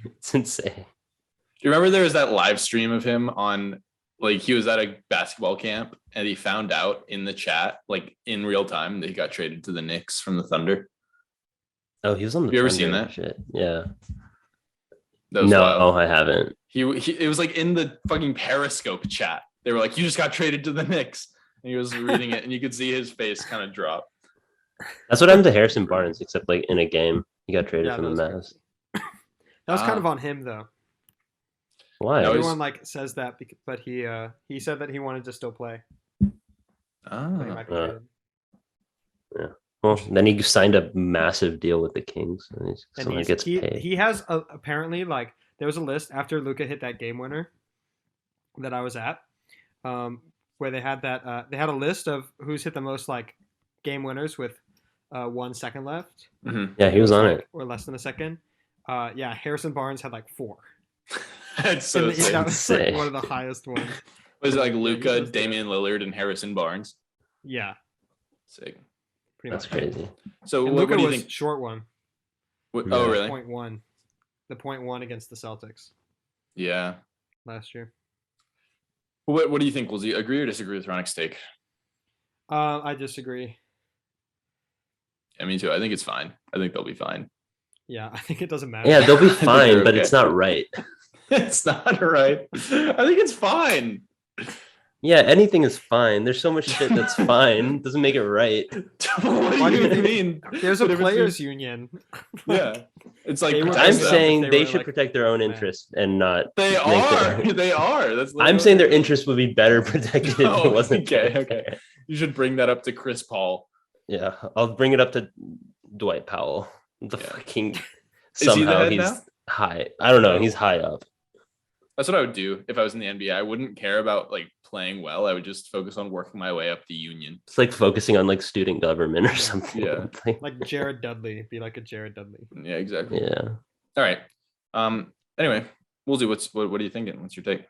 It's insane. Do you remember there was that live stream of him on, like, he was at a basketball camp and he found out in the chat, like in real time, that he got traded to the Knicks from the Thunder? Oh, he was on the Have you ever Thunder seen and that? shit. Yeah. That was No, wild. I haven't. He it was like in the fucking Periscope chat. They were like, "You just got traded to the Knicks," and he was reading it, and you could see his face kind of drop. That's what happened to Harrison Barnes, except like in a game, he got traded Yeah, from the that Mavs. That was kind Ah. of on him though. Why? That was- Everyone like says that, but he said that he wanted to still play. But he might be traded. Well, then he signed a massive deal with the Kings, and And someone gets paid. he has apparently, like, there was a list after Luka hit that game winner that I was at, where they had that they had a list of who's hit the most like game winners with 1 second left. Mhm. Yeah, he was on it. Or less than a second. Yeah, Harrison Barnes had like 4. It's so And sick. that was like insane. one of the highest ones. Was it like Yeah, he Luka, was Damian Lillard, and Harrison Barnes? Yeah, Sick. pretty That's much. crazy. So And what Luka do you was think? short one. Oh, Yeah. really? 0.1. The 0.1 against the Celtics Yeah. last year. What do you think? Will you agree or disagree with Ronik's take? I disagree. Yeah, me too. I think it's fine. I think they'll be fine. Yeah, I think it doesn't matter. Yeah, they'll be I think fine, they're but okay. it's not right. It's not right. I think it's fine. Yeah, anything is fine. There's so much shit that's fine. Doesn't make it right. What Why do do you you think- mean? There's a What if it's players been- union. Yeah, it's like They would protect I'm them them. saying if they they were, should like, protect their own men. interests and not. They make are. their- They are. That's I'm saying their interests would be better protected if Oh, it wasn't. okay, fair. okay. You should bring that up to Chris Paul. Yeah, I'll bring it up to Dwight Powell. The Yeah. fucking he the somehow head he's now? high. I don't know. Oh. He's high up. That's what I would do if I was in the NBA. I wouldn't care about like playing well. I would just focus on working my way up the union. It's like focusing on like student government or something. Yeah. It's like- Like Jared Dudley. Be like a Jared Dudley. Yeah, exactly. yeah. All right. Anyway, Woolsey, what are you thinking? What's your take?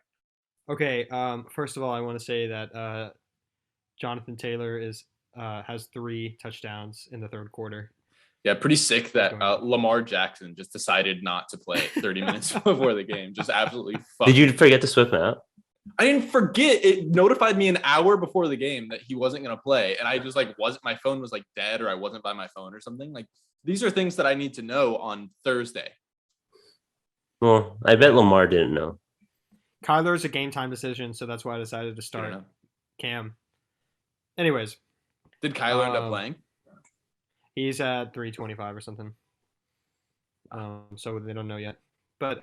Okay. First of all, I want to say that Jonathan Taylor has 3 touchdowns in the third quarter. Yeah, pretty sick that Going on. Lamar Jackson just decided not to play 30 minutes before the game. Just absolutely fucked. Did you forget to switch him out? I didn't forget. It notified me an hour before the game that he wasn't going to play. And I just like wasn't, my phone was like dead or I wasn't by my phone or something. Like these are things that I need to know on Thursday. Well, I bet Lamar didn't know. Kyler's a game time decision, so that's why I decided to I don't start know. Cam. Anyways, Did Kyler end up Um, playing? he's at 325 or something. So they don't know yet. But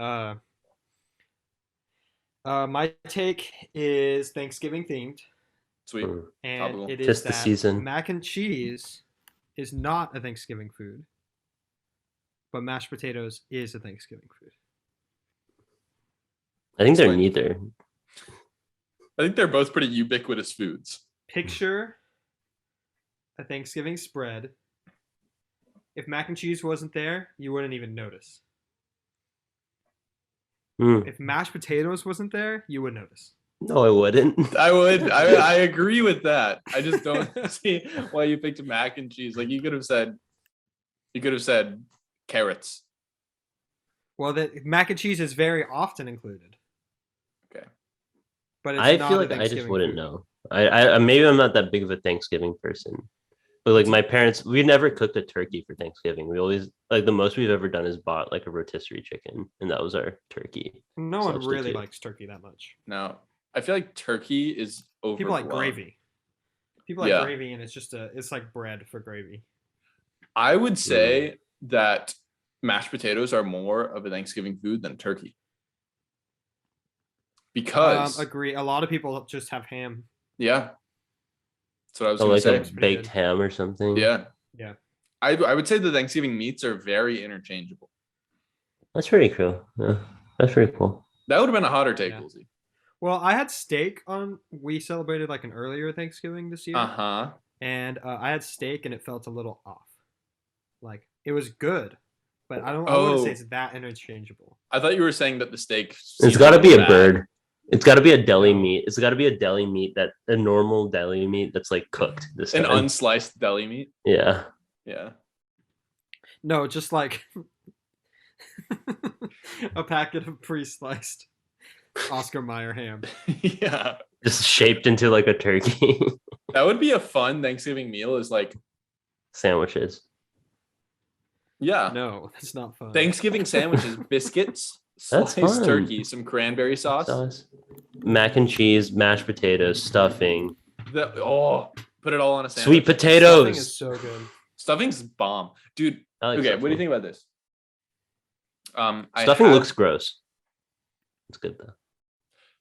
my take is Thanksgiving themed, Sweet. Mm. and Topical. it is Tis the that season. mac and cheese is not a Thanksgiving food, but mashed potatoes is a Thanksgiving food. I think they're Explain. neither. I think they're both pretty ubiquitous foods. Picture a Thanksgiving spread. If mac and cheese wasn't there, you wouldn't even notice. Mm. If mashed potatoes wasn't there, you would notice. No, I wouldn't. I would. I agree with that. I just don't see why you picked mac and cheese. Like you could have said carrots. Well, the mac and cheese is very often included. Okay. But it's I not feel a like I just Thanksgiving wouldn't food. know. I maybe I'm not that big of a Thanksgiving person. But like my parents, we never cooked a turkey for Thanksgiving. We always like the most we've ever done is bought like a rotisserie chicken, and that was our turkey. No one really Substitute. likes turkey that much. Now, I feel like turkey is overblown. People like gravy. People like Yeah. gravy, and it's like bread for gravy. I would say that mashed potatoes are more of a Thanksgiving food than turkey. Because Agree. A lot of people just have ham. yeah. That's what I was So gonna like say. a Pretty baked good. ham or something. Yeah. Yeah. I would say the Thanksgiving meats are very interchangeable. That's pretty cool. Yeah, that's pretty cool. That would have been a hotter take, Yeah. Woolsey. Well, I had steak on. We celebrated like an earlier Thanksgiving this year, Uh-huh. and I had steak, and it felt a little off. Like It was good, but I wouldn't say Oh. it's that interchangeable. I thought you were saying that the steak. It's got to be a bad. bird. It's got to be a deli No. meat. It's got to be a deli meat that a normal deli meat that's like cooked this An time. unsliced deli meat. Yeah. Yeah. No, just like a packet of pre-sliced Oscar Mayer ham. Yeah. Just shaped into like a turkey. That would be a fun Thanksgiving meal. Is like, Sandwiches. yeah. No, that's not fun. Thanksgiving sandwiches, biscuits, That's sliced fun. turkey, some cranberry sauce. Mac and cheese, mashed potatoes, stuffing, Put it all on a sandwich. sweet Stuffing potatoes. is so good. Stuffing's bomb, dude. I like Okay, what do you stuffing. think about this? Stuffing looks gross. It's good though.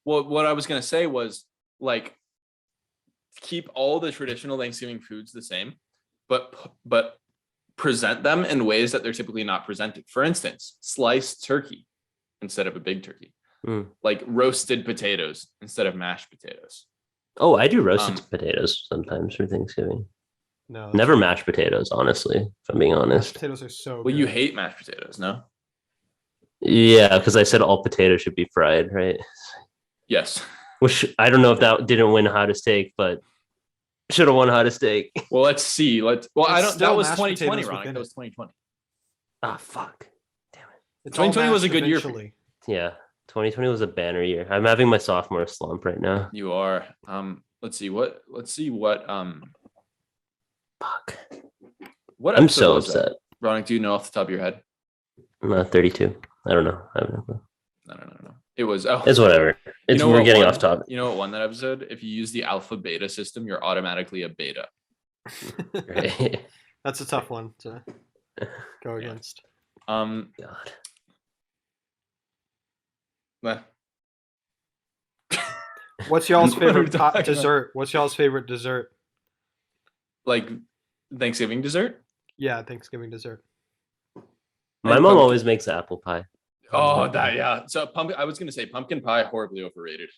Well, what I was gonna say was like keep all the traditional Thanksgiving foods the same, but present them in ways that they're typically not presented. For instance, sliced turkey instead of a big turkey, like roasted potatoes instead of mashed potatoes. Oh, I do roasted potatoes sometimes for Thanksgiving. No, Never mashed potatoes, honestly, if I'm being mashed honest. potatoes are so Well, good. you hate mashed potatoes, no? Yeah, because I said all potatoes should be fried, right? Yes. Which I don't know if that didn't win hottest take, but should have won hottest take. Well, let's see. Well, I It's don't. still That was mashed 2020, potatoes Ronak. within That it. was 2020. Ah, fuck. Damn it. It's all 2020 was a mashed good year for you. eventually. Yeah, 2020 was a banner year. I'm having my sophomore slump right now. You are. Let's see what. Fuck. What I'm episode so was that? upset. Ronak, do you know off the top of your head? I'm not 32. I don't know. I have no clue. No. It was. Oh, It's whatever. It's know we're what getting one- off topic. You know what won that episode? If you use the alpha beta system, you're automatically a beta. Right? That's a tough one to go against. Um, God. eh, What's y'all's What are we favorite talking about? dessert? What's y'all's favorite dessert? like Thanksgiving dessert. Yeah, Thanksgiving dessert. My And mom pumpkin- always makes apple pie. Oh, yeah. So pumpkin. I was gonna say pumpkin pie horribly overrated.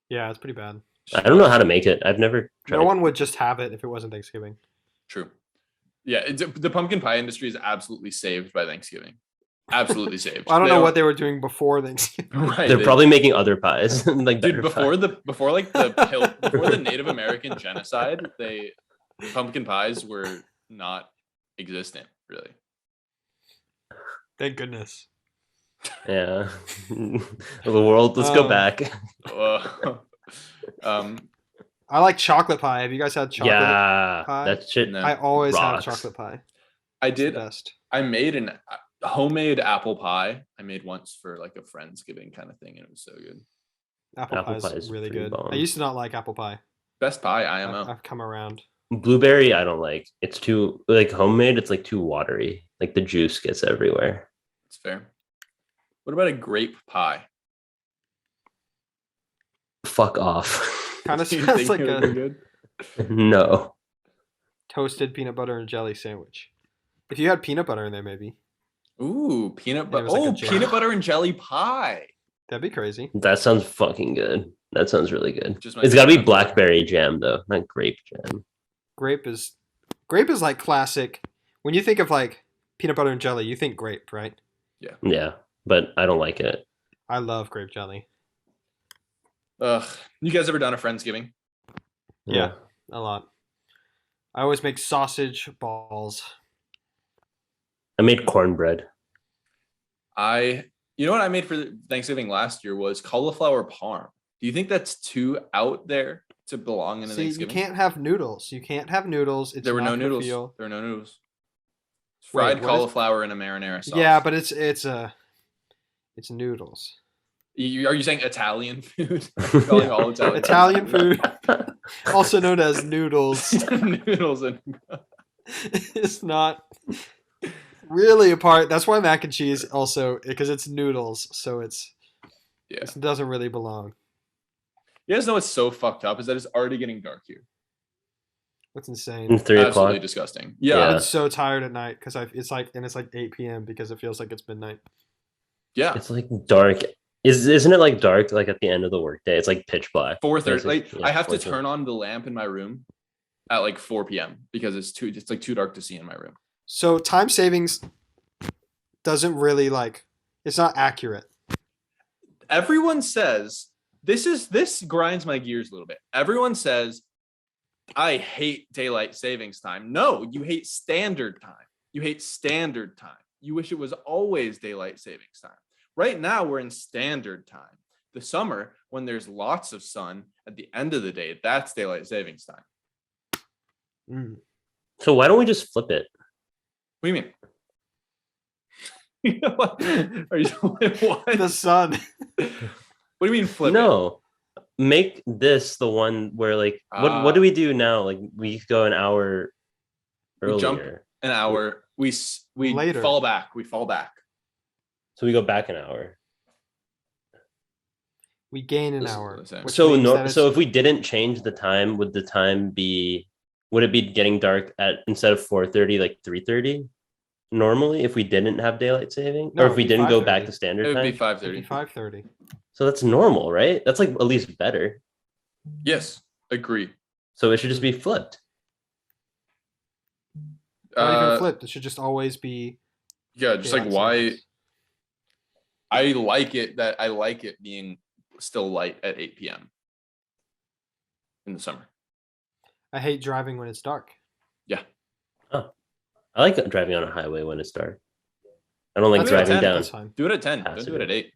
Yeah, it's pretty bad. I don't know how to make it. I've never tried. No one would just have it if it wasn't Thanksgiving. True. Yeah, the pumpkin pie industry is absolutely saved by Thanksgiving. Absolutely saved. I don't They know what they were doing before Thanksgiving. Right. They're they- probably making other pies. Like dude better pies. before the Native American genocide, pumpkin pies were not existent really. Thank goodness. Yeah. The world. Let's go back. Um, I like chocolate pie. Have you guys had chocolate Yeah. pie? That shit. No. I always rocks. have chocolate pie. I It's the did. best. I made a homemade apple pie. I made once for like a Friendsgiving kind of thing, and it was so good. Apple Apple pie pie is is really pretty good. bomb. I used to not like apple pie. Best pie, IMO. I've come around. Blueberry, I don't like. It's too like homemade. It's like too watery. Like the juice gets everywhere. It's fair. What about a grape pie? Fuck off. Kind of Do you sounds think like it would be a good? No. toasted peanut butter and jelly sandwich. If you had peanut butter in there, maybe Ooh, peanut it butter. was like a Oh, jam. peanut butter and jelly pie. that'd be crazy. That sounds fucking good. That sounds really good. Just my It's got to be favorite. blackberry jam though, not grape jam. Grape is like classic. When you think of like peanut butter and jelly, you think grape, right? Yeah, but I don't like it. I love grape jelly. Ugh. You guys ever done a Friendsgiving? Yeah. A lot. I always make sausage balls. I made cornbread. You know what I made for Thanksgiving last year was cauliflower parm. Do you think that's too out there to belong in a See, you Thanksgiving? can't have noodles. You can't have noodles. It's There were not no gonna noodles. feel- There were no noodles. Wait, Fried what is- cauliflower in a marinara sauce. Yeah, but it's noodles. Are you saying Italian food? Calling all Italian. Italian food, also known as noodles, Noodles and is not really a part. That's why mac and cheese also, because it's noodles, so yeah. it doesn't really belong. You guys know what's so fucked up is that it's already getting dark here. That's insane. 3 Absolutely o'clock. disgusting. Yeah. I'm so tired at night because it's like 8 p.m. because it feels like it's midnight. Yeah. It's like dark. Isn't it like dark like at the end of the workday? It's like pitch black. 4:30. Like Yeah, I have to 4:30. turn on the lamp in my room at like 4 p.m. because it's like too dark to see in my room. So time savings doesn't really like it's not accurate. Everyone says this grinds my gears a little bit. Everyone says I hate daylight savings time. No, you hate standard time. You hate standard time. You wish it was always daylight savings time. Right now we're in standard time. The summer, when there's lots of sun at the end of the day, that's daylight savings time. So why don't we just flip it? What do you mean? Are you what? The sun. What do you mean flip it? No, make this the one where like what do we do now? Like we go an hour earlier. We jump an hour. We Later. fall back. We fall back. So we go back an hour. We gain an This is hour. what I'm saying. which So means that no, it's- so if we didn't change the time, would the time be? Would it be getting dark at instead of 4:30, like 3:30? Normally, if we didn't have daylight saving, No, or if we it'd be didn't go back 5:30. to standard It would time, be 5:30. 5:30. so that's normal, right? That's like at least better. Yes, agree. So it should just be flipped. Not even flipped. It should just always be. Yeah, just like daylight why savings. I like it being still light at 8 p.m. in the summer. I hate driving when it's dark. Yeah. I like driving on a highway when it's dark. I don't like That's driving fine. down. That's fine. Do it at 10. Has Don't to do it be. at 8.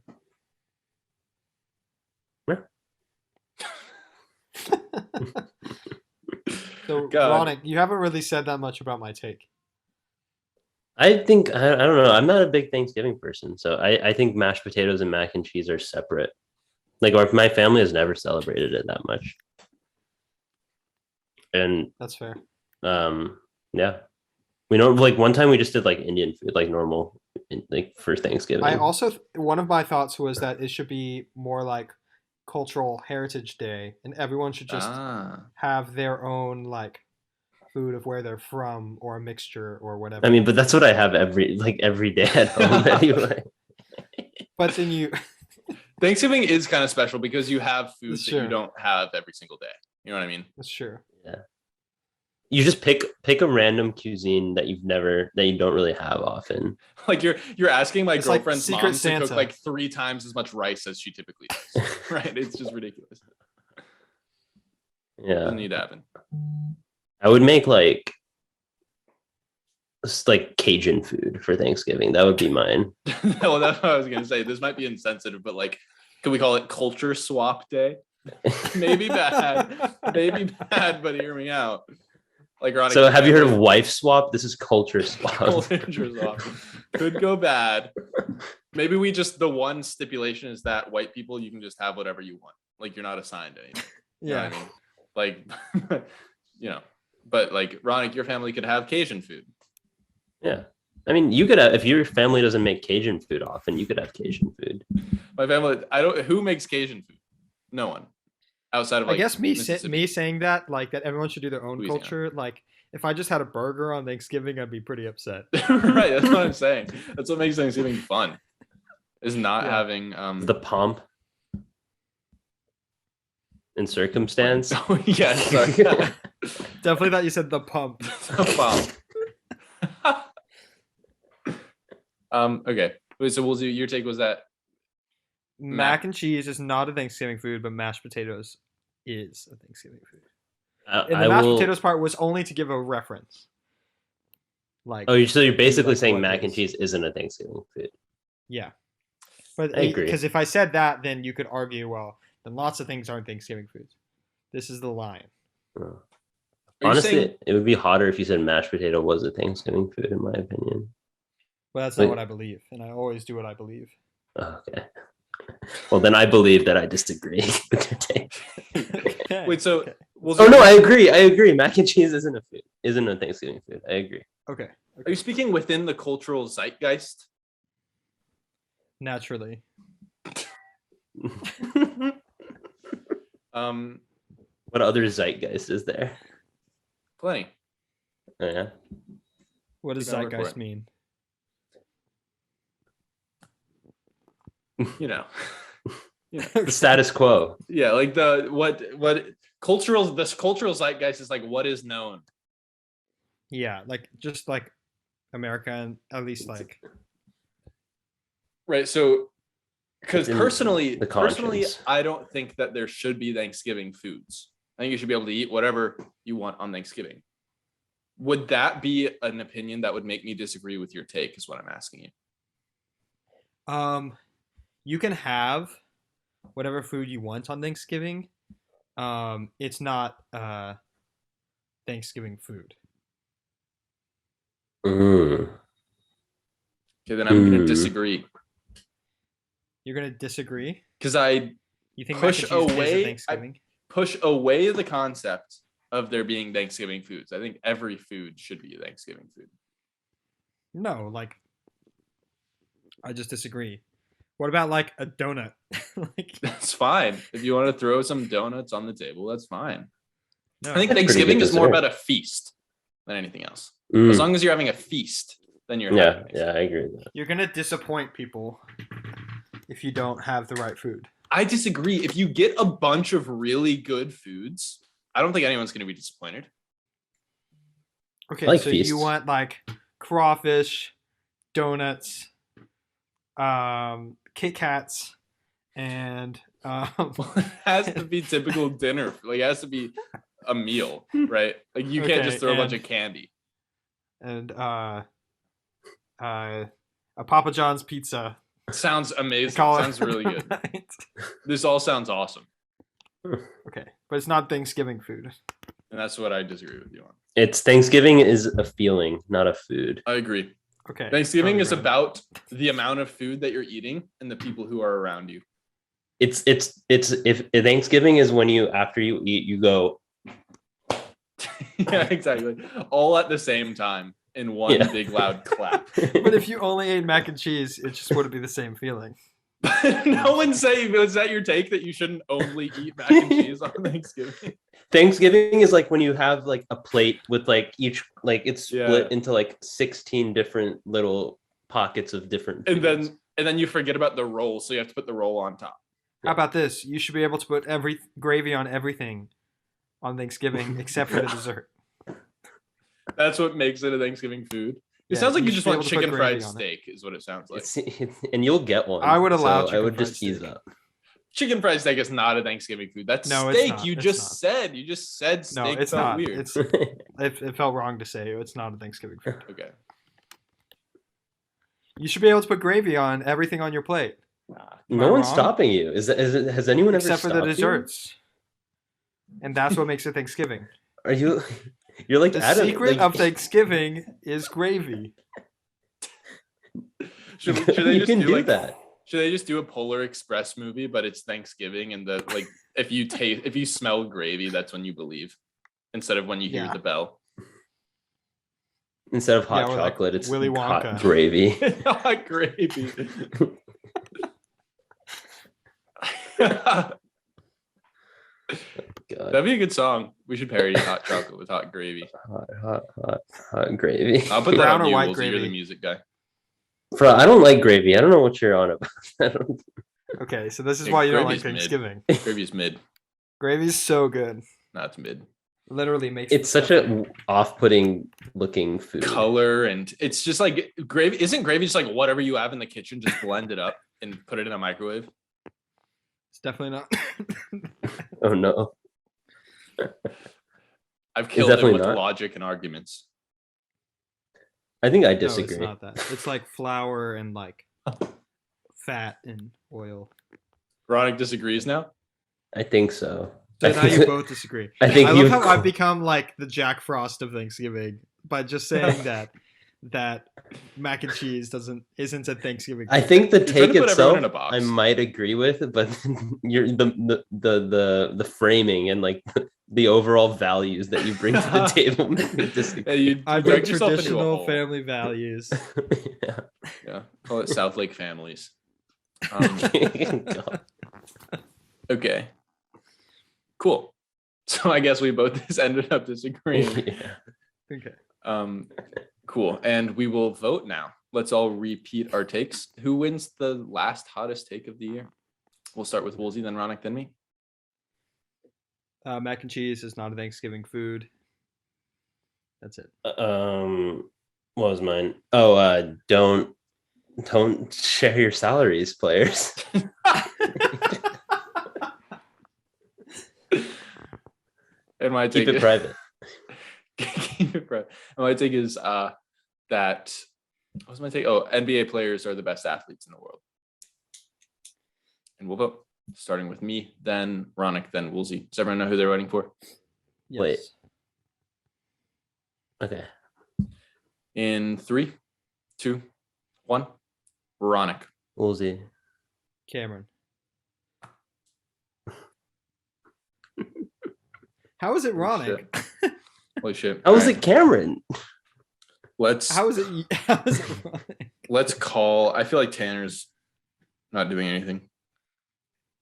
So, God. Ronak, you haven't really said that much about my take. I think I don't know. I'm not a big Thanksgiving person, so I think mashed potatoes and mac and cheese are separate. Like my family has never celebrated it that much, and That's fair. yeah, we know like one time we just did like Indian food, like normal, like for Thanksgiving. I also one of my thoughts was that it should be more like cultural heritage day, and everyone should just have their own like food of where they're from or a mixture or whatever. I mean, but that's what I have every day at home anyway. But then you Thanksgiving is kind of special because you have food that Sure. you don't have every single day. You know what I mean? that's true. Yeah, you just pick a random cuisine that you don't really have often. Like you're asking my It's like girlfriend's Secret mom to Santa. cook like 3 times as much rice as she typically does. Right? It's just ridiculous. Yeah, Doesn't need to happen. I would make like Cajun food for Thanksgiving. That would be mine. Well, that's what I was gonna say. This might be insensitive, but like, can we call it culture swap day? Maybe bad, but hear me out. Like, Ronak, So have you heard of wife swap? This is culture swap. culture swap? Could go bad. Maybe the one stipulation is that white people, you can just have whatever you want. Like, you're not assigned anything. You know Yeah. what I mean? Like, but like, Ronak, your family could have Cajun food. Yeah. I mean, you could have, if your family doesn't make Cajun food often, you could have Cajun food. My family, who makes Cajun food? No one. Outside of I like, guess me Mississippi. saying that like that everyone should do their own Louisiana. culture. Like if I just had a burger on Thanksgiving, I'd be pretty upset. Right, that's what I'm saying. That's what makes Thanksgiving fun. Is not Yeah. having The pomp and circumstance. Oh yeah, sorry. Definitely thought you said the pump. Wow. Okay. Wait, so Woolsey, your take was that Mac and cheese is not a Thanksgiving food, but mashed potatoes is a Thanksgiving food. And the mashed potatoes part was only to give a reference. Like So you're basically like saying what mac and is. cheese isn't a Thanksgiving food. yeah. But I agree. because if I said that, then you could argue, well, then lots of things aren't Thanksgiving foods. This is the line. Oh. Are you Honestly, saying- it would be hotter if you said mashed potato was a Thanksgiving food, in my opinion. Well, that's not Wait. what I believe, and I always do what I believe. Okay. Well, then I believe that I disagree with your take. Okay, Wait, so okay. Woolsey, Oh no, I agree. Mac and cheese isn't a Thanksgiving food. I agree. Okay. are you speaking within the cultural zeitgeist? Naturally. What other zeitgeist is there? Plenty. Oh, yeah. What does Keep on zeitgeist recording. mean? You know. The status quo. Yeah, like the what cultural zeitgeist is like what is known. Yeah, like just like America, at least like Right. So, because It's in personally, the conscience. I don't think that there should be Thanksgiving foods. I think you should be able to eat whatever you want on Thanksgiving. Would that be an opinion that would make me disagree with your take? Is what I'm asking you. you can have whatever food you want on Thanksgiving. It's not Thanksgiving food. Mm. Okay, then I'm going to disagree You're gonna disagree? because I You think push mac and cheese is away. a Thanksgiving? Push away the concept of there being Thanksgiving foods. I think every food should be a Thanksgiving food. No, like I just disagree. What about like a donut? Like That's fine. If you want to throw some donuts on the table, that's fine. no. I think That's pretty Thanksgiving good is more dessert. about a feast than anything else. Mm. As long as you're having a feast, then you're Yeah, having yeah, I agree with that. You're gonna disappoint people if you don't have the right food. I disagree. If you get a bunch of really good foods, I don't think anyone's going to be disappointed. Okay, like so feasts. you want like crawfish, donuts, Kit Kats, and It has to be typical dinner. Like it has to be a meal, right? Like you can't Okay, just throw a bunch and- of candy. and a Papa John's pizza. Sounds They amazing. call it- Sounds really good. Right. This all sounds awesome. Okay, but it's not Thanksgiving food. And that's what I disagree with you on. It's Thanksgiving is a feeling, not a food. I agree. Okay, Thanksgiving is totally about the amount of food that you're eating and the people who are around you. It's if Thanksgiving is when you after you eat you go Yeah, exactly. All at the same time in one Yeah. big loud clap. But if you only ate mac and cheese, it just wouldn't be the same feeling. No one's saying, was that your take that you shouldn't only eat mac and cheese on Thanksgiving? Thanksgiving is like when you have like a plate with like each like it's split Yeah. into like 16 different little pockets of different And foods. then you forget about the roll, so you have to put the roll on top. How about this? You should be able to put every gravy on everything on Thanksgiving except for the dessert. That's what makes it a Thanksgiving food. It Yeah, sounds like you you should just be want able to put chicken fried gravy on it. steak, is what it sounds like. And you'll get one. I would allow so I chicken would fried just ease steak. up. Chicken fried steak is not a Thanksgiving food. That's No, it's steak. not. You It's just not. said. You just said steak. No, it's felt not. weird. It felt wrong to say it's not a Thanksgiving food. Okay. You should be able to put gravy on everything on your plate, No I one's wrong? stopping you. Has anyone ever except for the stopped you? desserts. And that's what makes it Thanksgiving. Are you? You're like The Adam. secret like, of Thanksgiving is gravy. Should they you just can do like, that. Should they just do a Polar Express movie, but it's Thanksgiving, and the like if you smell gravy, that's when you believe, instead of when you hear Yeah. the bell. Instead of hot Yeah, or like chocolate, it's Willy hot Wonka. gravy. Not gravy. God. That'd be a good song. We should parody hot chocolate with hot gravy. Hot gravy. I'll put that Brown on or you, white Woolsey. You're the gravy? music guy. Bro, I don't like gravy. I don't know what you're on about. I don't- Okay, so this is Yeah, why you don't like gravy's mid. Thanksgiving. Gravy's mid. Gravy's so good. Not mid. Literally makes It's the such stuff- a off-putting looking food. Color, and it's just like gravy. Isn't gravy just like whatever you have in the kitchen, just blend it up and put it in a microwave? It's definitely not. Oh no. I've killed him definitely with not. logic and arguments. I think I No, disagree. it's not that. It's like flour and like fat and oil. Ronak disagrees now. I think so. So now you both disagree. I think I love you- how I've become like the Jack Frost of Thanksgiving by just saying that mac and cheese isn't a Thanksgiving. I food. think the You're trying to take put everyone itself in a box. I might agree with, but you're the framing and like the overall values that you bring to the table make me disagree. Yeah, you I dug bring yourself into a traditional hole. family values. Yeah. Yeah, call it South Lake families. God. Okay, cool. So I guess we both just ended up disagreeing. Yeah. Okay. Cool. And we will vote now. Let's all repeat our takes. Who wins the last hottest take of the year? We'll start with Woolsey, then Ronak, then me. Mac and cheese is not a Thanksgiving food. That's it. What was mine? Oh, don't share your salaries, players. And my Keep take it private. keep it private. And my take is that what was my take? Oh, NBA players are the best athletes in the world. And we'll vote. Starting with me, then Ronak, then Woolsey. Does everyone know who they're voting for? Yes. Wait. Okay. In 3, 2, 1. Ronak. Woolsey. Cameron. How is it Ronak? Holy shit. How was All right. it Cameron? Let's How is it Ronak? let's call. I feel like Tanner's not doing anything.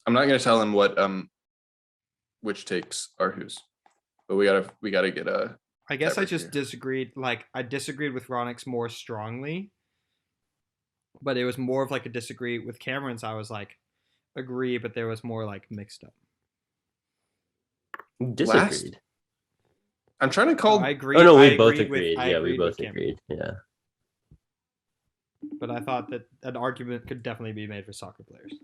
I'm not gonna tell him what which takes are whose. But we gotta get a I guess I tiebreaker just here. disagreed. Like I disagreed with Ronix more strongly, but it was more of like a disagree with Cameron's. I was like agree, but there was more like mixed up. Disagreed. I'm trying to call. I agree. Oh no, I we both agreed with- agreed. I Yeah, we agreed with both Cameron. agreed. Yeah. But I thought that an argument could definitely be made for soccer players.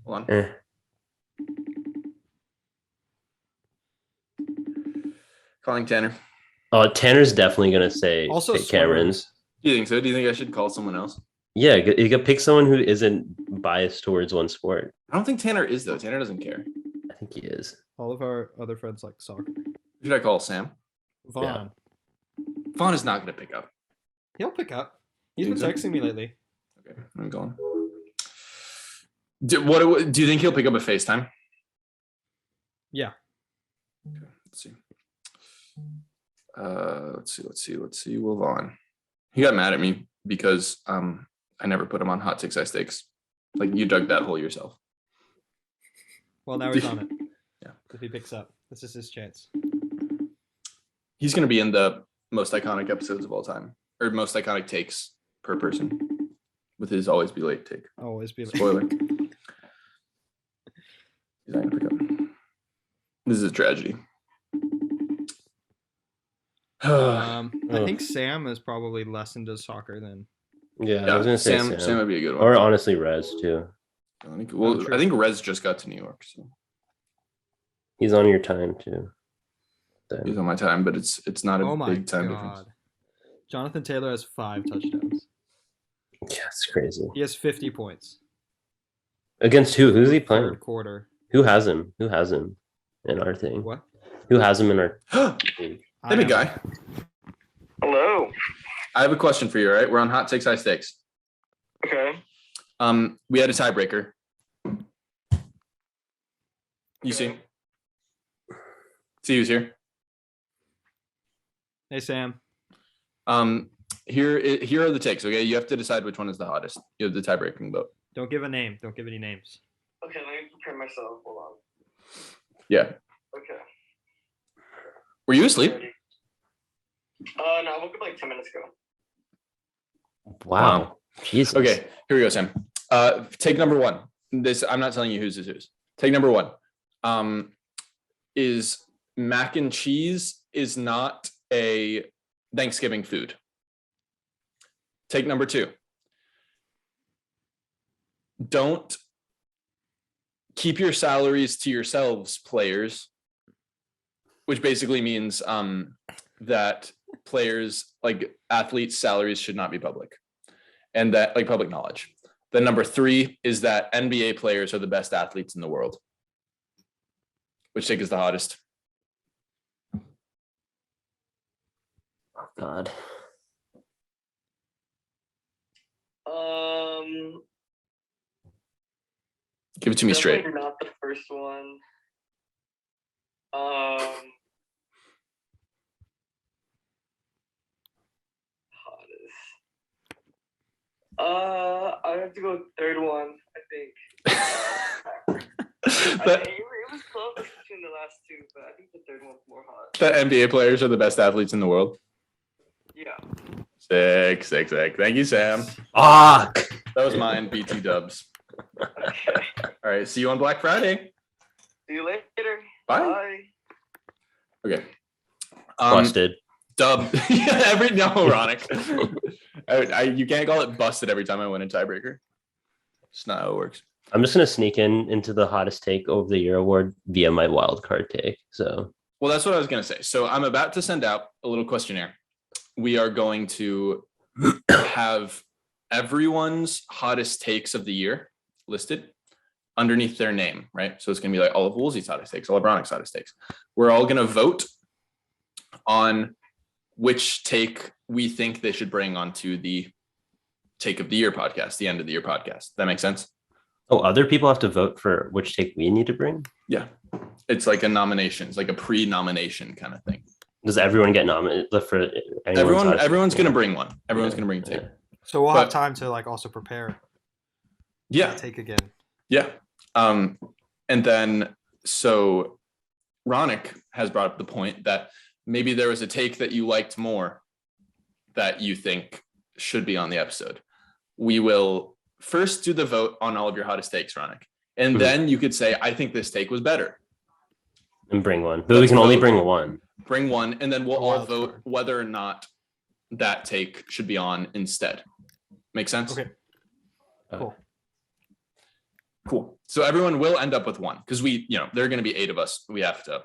Hold on. Eh. Calling Tanner. Oh, Tanner's definitely gonna say Also, pick Cameron's. Do you think so? Do you think I should call someone else? Yeah, you could pick someone who isn't biased towards one sport. I don't think Tanner is though. Tanner doesn't care. I think he is. All of our other friends like soccer. Who should I call? Sam. Vaughn, Vaughn is not gonna pick up. he'll pick up. He's been Think so? texting me lately. Okay, I'm going. Do you think he'll pick up a FaceTime? Yeah. Okay, let's see. Let's see. Will Vaughn. He got mad at me because I never put him on hot takes, high stakes. Like you dug that hole yourself. Well, now he's on it. Yeah. If he picks up, this is his chance. He's gonna be in the most iconic episodes of all time, or most iconic takes per person, with his always be late take. Always be like, Spoiler. He's not gonna pick up. This is a tragedy. I think Sam is probably less into soccer than. Yeah, Yeah, I was gonna say Sam. Sam would be a good one. or honestly, Rez too. I think, true. I think Rez just got to New York, so He's on your time too. Then. he's on my time, but it's not a Oh my big time god. difference. Jonathan Taylor has 5 touchdowns. Yeah, it's crazy. He has 50 points. Against who? Who's he playing? Third quarter. Who has him? Who has him in our thing? What? Who has him in our Hey, league? big guy. Hello. I have a question for you. All right, we're on hot takes, high stakes. Okay. We had a tiebreaker. You see? See who's here? Hey Sam. Here are the takes. Okay, you have to decide which one is the hottest. You have the tie-breaking vote. Don't give a name. Don't give any names. Okay, let me prepare myself. Hold on. Yeah. Okay. Were you asleep? Ready? No, I woke up like 10 minutes ago. Wow. Jesus. Okay, here we go, Sam. Take number one. This I'm not telling you whose is whose. Take number one. Is mac and cheese is not a Thanksgiving food. Take number two. Don't keep your salaries to yourselves, players, which basically means that players, like athletes' salaries should not be public, and that like public knowledge. Then number three is that NBA players are the best athletes in the world. Which take is the hottest? Oh, God. Give it to me straight. Definitely not the first one. Hottest. I have to go with third one. I think. It was close between the last two, but I think the third one's more hot. That NBA players are the best athletes in the world. Yeah. Sick. Thank you, Sam. Fuck. That was mine. BT dubs. Okay. All right. See you on Black Friday. See you later. Bye. Okay. Busted. Dub. Yeah, Ronak. You can't call it busted every time I win a tiebreaker. It's not how it works. I'm just gonna sneak into the hottest take of the year award via my wild card take. So, well, that's what I was gonna say. So I'm about to send out a little questionnaire. We are going to have everyone's hottest takes of the year listed underneath their name, right? So it's gonna be like all of Woolsey's hottest takes, all of Ronik's hottest takes. We're all gonna vote on which take we think they should bring onto the take of the year podcast, the end of the year podcast. That makes sense? oh, other people have to vote for which take we need to bring? Yeah. It's like a nomination. It's like a pre-nomination kind of thing. Does everyone get nominated for Everyone's going to bring one. Everyone's going to bring a take. Yeah. So we'll have time to like also prepare. Yeah. Take again. Yeah. And then, so Ronak has brought up the point that maybe there was a take that you liked more that you think should be on the episode. We will first do the vote on all of your hottest takes, Ronak. And then you could say, I think this take was better. And bring one. But we can only bring one. Bring one, and then we'll all vote whether or not that take should be on instead. Make sense? Okay. Cool. So everyone will end up with one because there are going to be 8 of us. We have to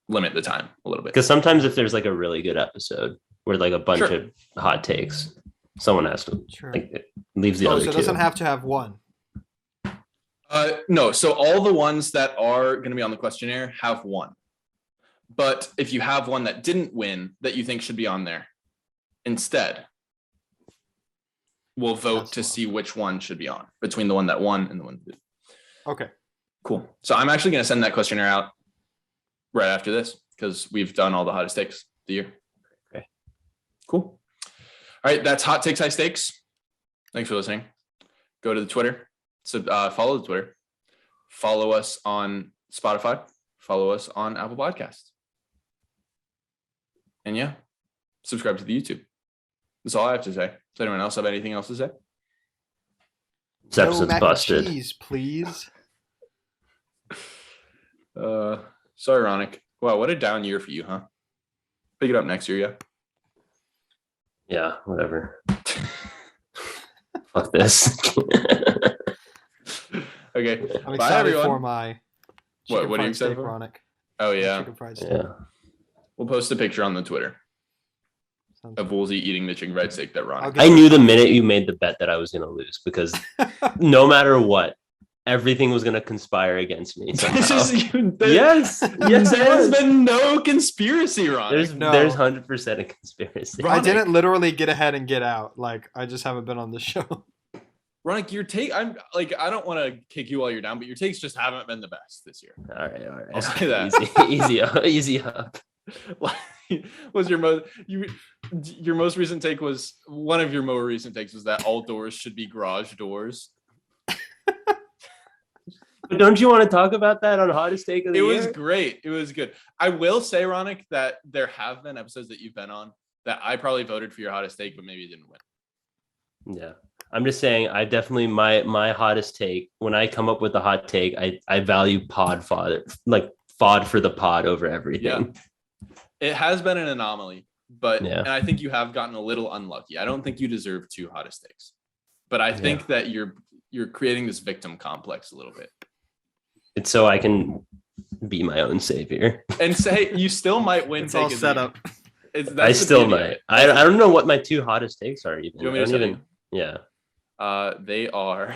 limit the time a little bit. Because sometimes if there's like a really good episode where like a bunch of hot takes, someone has to like it leaves the other so it two. doesn't have to have one. No. So all the ones that are going to be on the questionnaire have one. But if you have one that didn't win that you think should be on there instead, we'll vote to see which one should be on between the one that won and the one that did. Okay. Cool. So I'm actually going to send that questionnaire out right after this because we've done all the hottest takes of the year. Okay. Cool. All right. That's Hot Takes, High Stakes. Thanks for listening. Go to the Twitter. So follow the Twitter. Follow us on Spotify. Follow us on Apple Podcasts. And yeah, subscribe to the YouTube. That's all I have to say. Does anyone else have anything else to say? This episode's mac busted. And cheese, please. Sorry, Ronak. Wow, what a down year for you, huh? Pick it up next year, yeah? Yeah, whatever. Fuck this. Okay. I'm Bye, excited everyone. for my What chicken are you fried excited steak, for? Ronak. Oh, yeah. Chicken fried steak. Yeah. We'll post a picture on the Twitter of Woolsey eating the chicken fried steak that I'll Ronak. get- I knew the minute you made the bet that I was gonna lose because no matter what, everything was gonna conspire against me. This somehow. is Yes, yes, it There's was. been no conspiracy, Ronak. There's 100% a conspiracy. Ronak. I didn't literally get ahead and get out. Like I just haven't been on the show. Ronak, your take, I don't want to kick you while you're down, but your takes just haven't been the best this year. All right. I'll say that. Easy up. Was your most recent take was one of your more recent takes was that all doors should be garage doors. But don't you want to talk about that on Hottest Take of the It Year? was great. It was good. I will say, Ronak, that there have been episodes that you've been on that I probably voted for your hottest take, but maybe you didn't win. Yeah. I'm just saying, I definitely my hottest take. When I come up with a hot take, I value fod for the pod over everything. Yeah. It has been an anomaly, but Yeah. and I think you have gotten a little unlucky. I don't think you deserve 2 hottest takes, but I think that you're creating this victim complex a little bit. It's so I can be my own savior. And say you still might win. It's all set up. I still might. I don't know what my 2 hottest takes are even. You want me to say? Yeah. They are.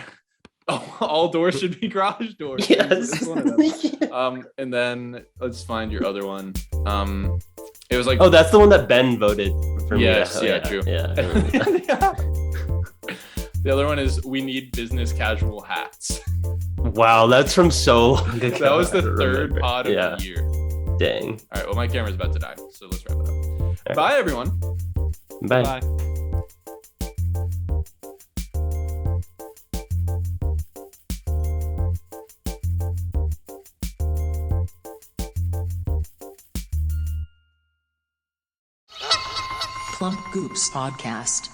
Oh, all doors should be garage doors. Yes. It's one of them. And then let's find your other one. It was like. Oh, that's the one that Ben voted for me. Yes. Oh, Yeah. True. Yeah. I remember that. The other one is we need business casual hats. Wow, that's from so long ago. That was the I don't third remember. pod of the year. Dang. All right. Well, my camera's about to die, so let's wrap it up. Bye, everyone. Bye. Bye. Plump Goops Podcast.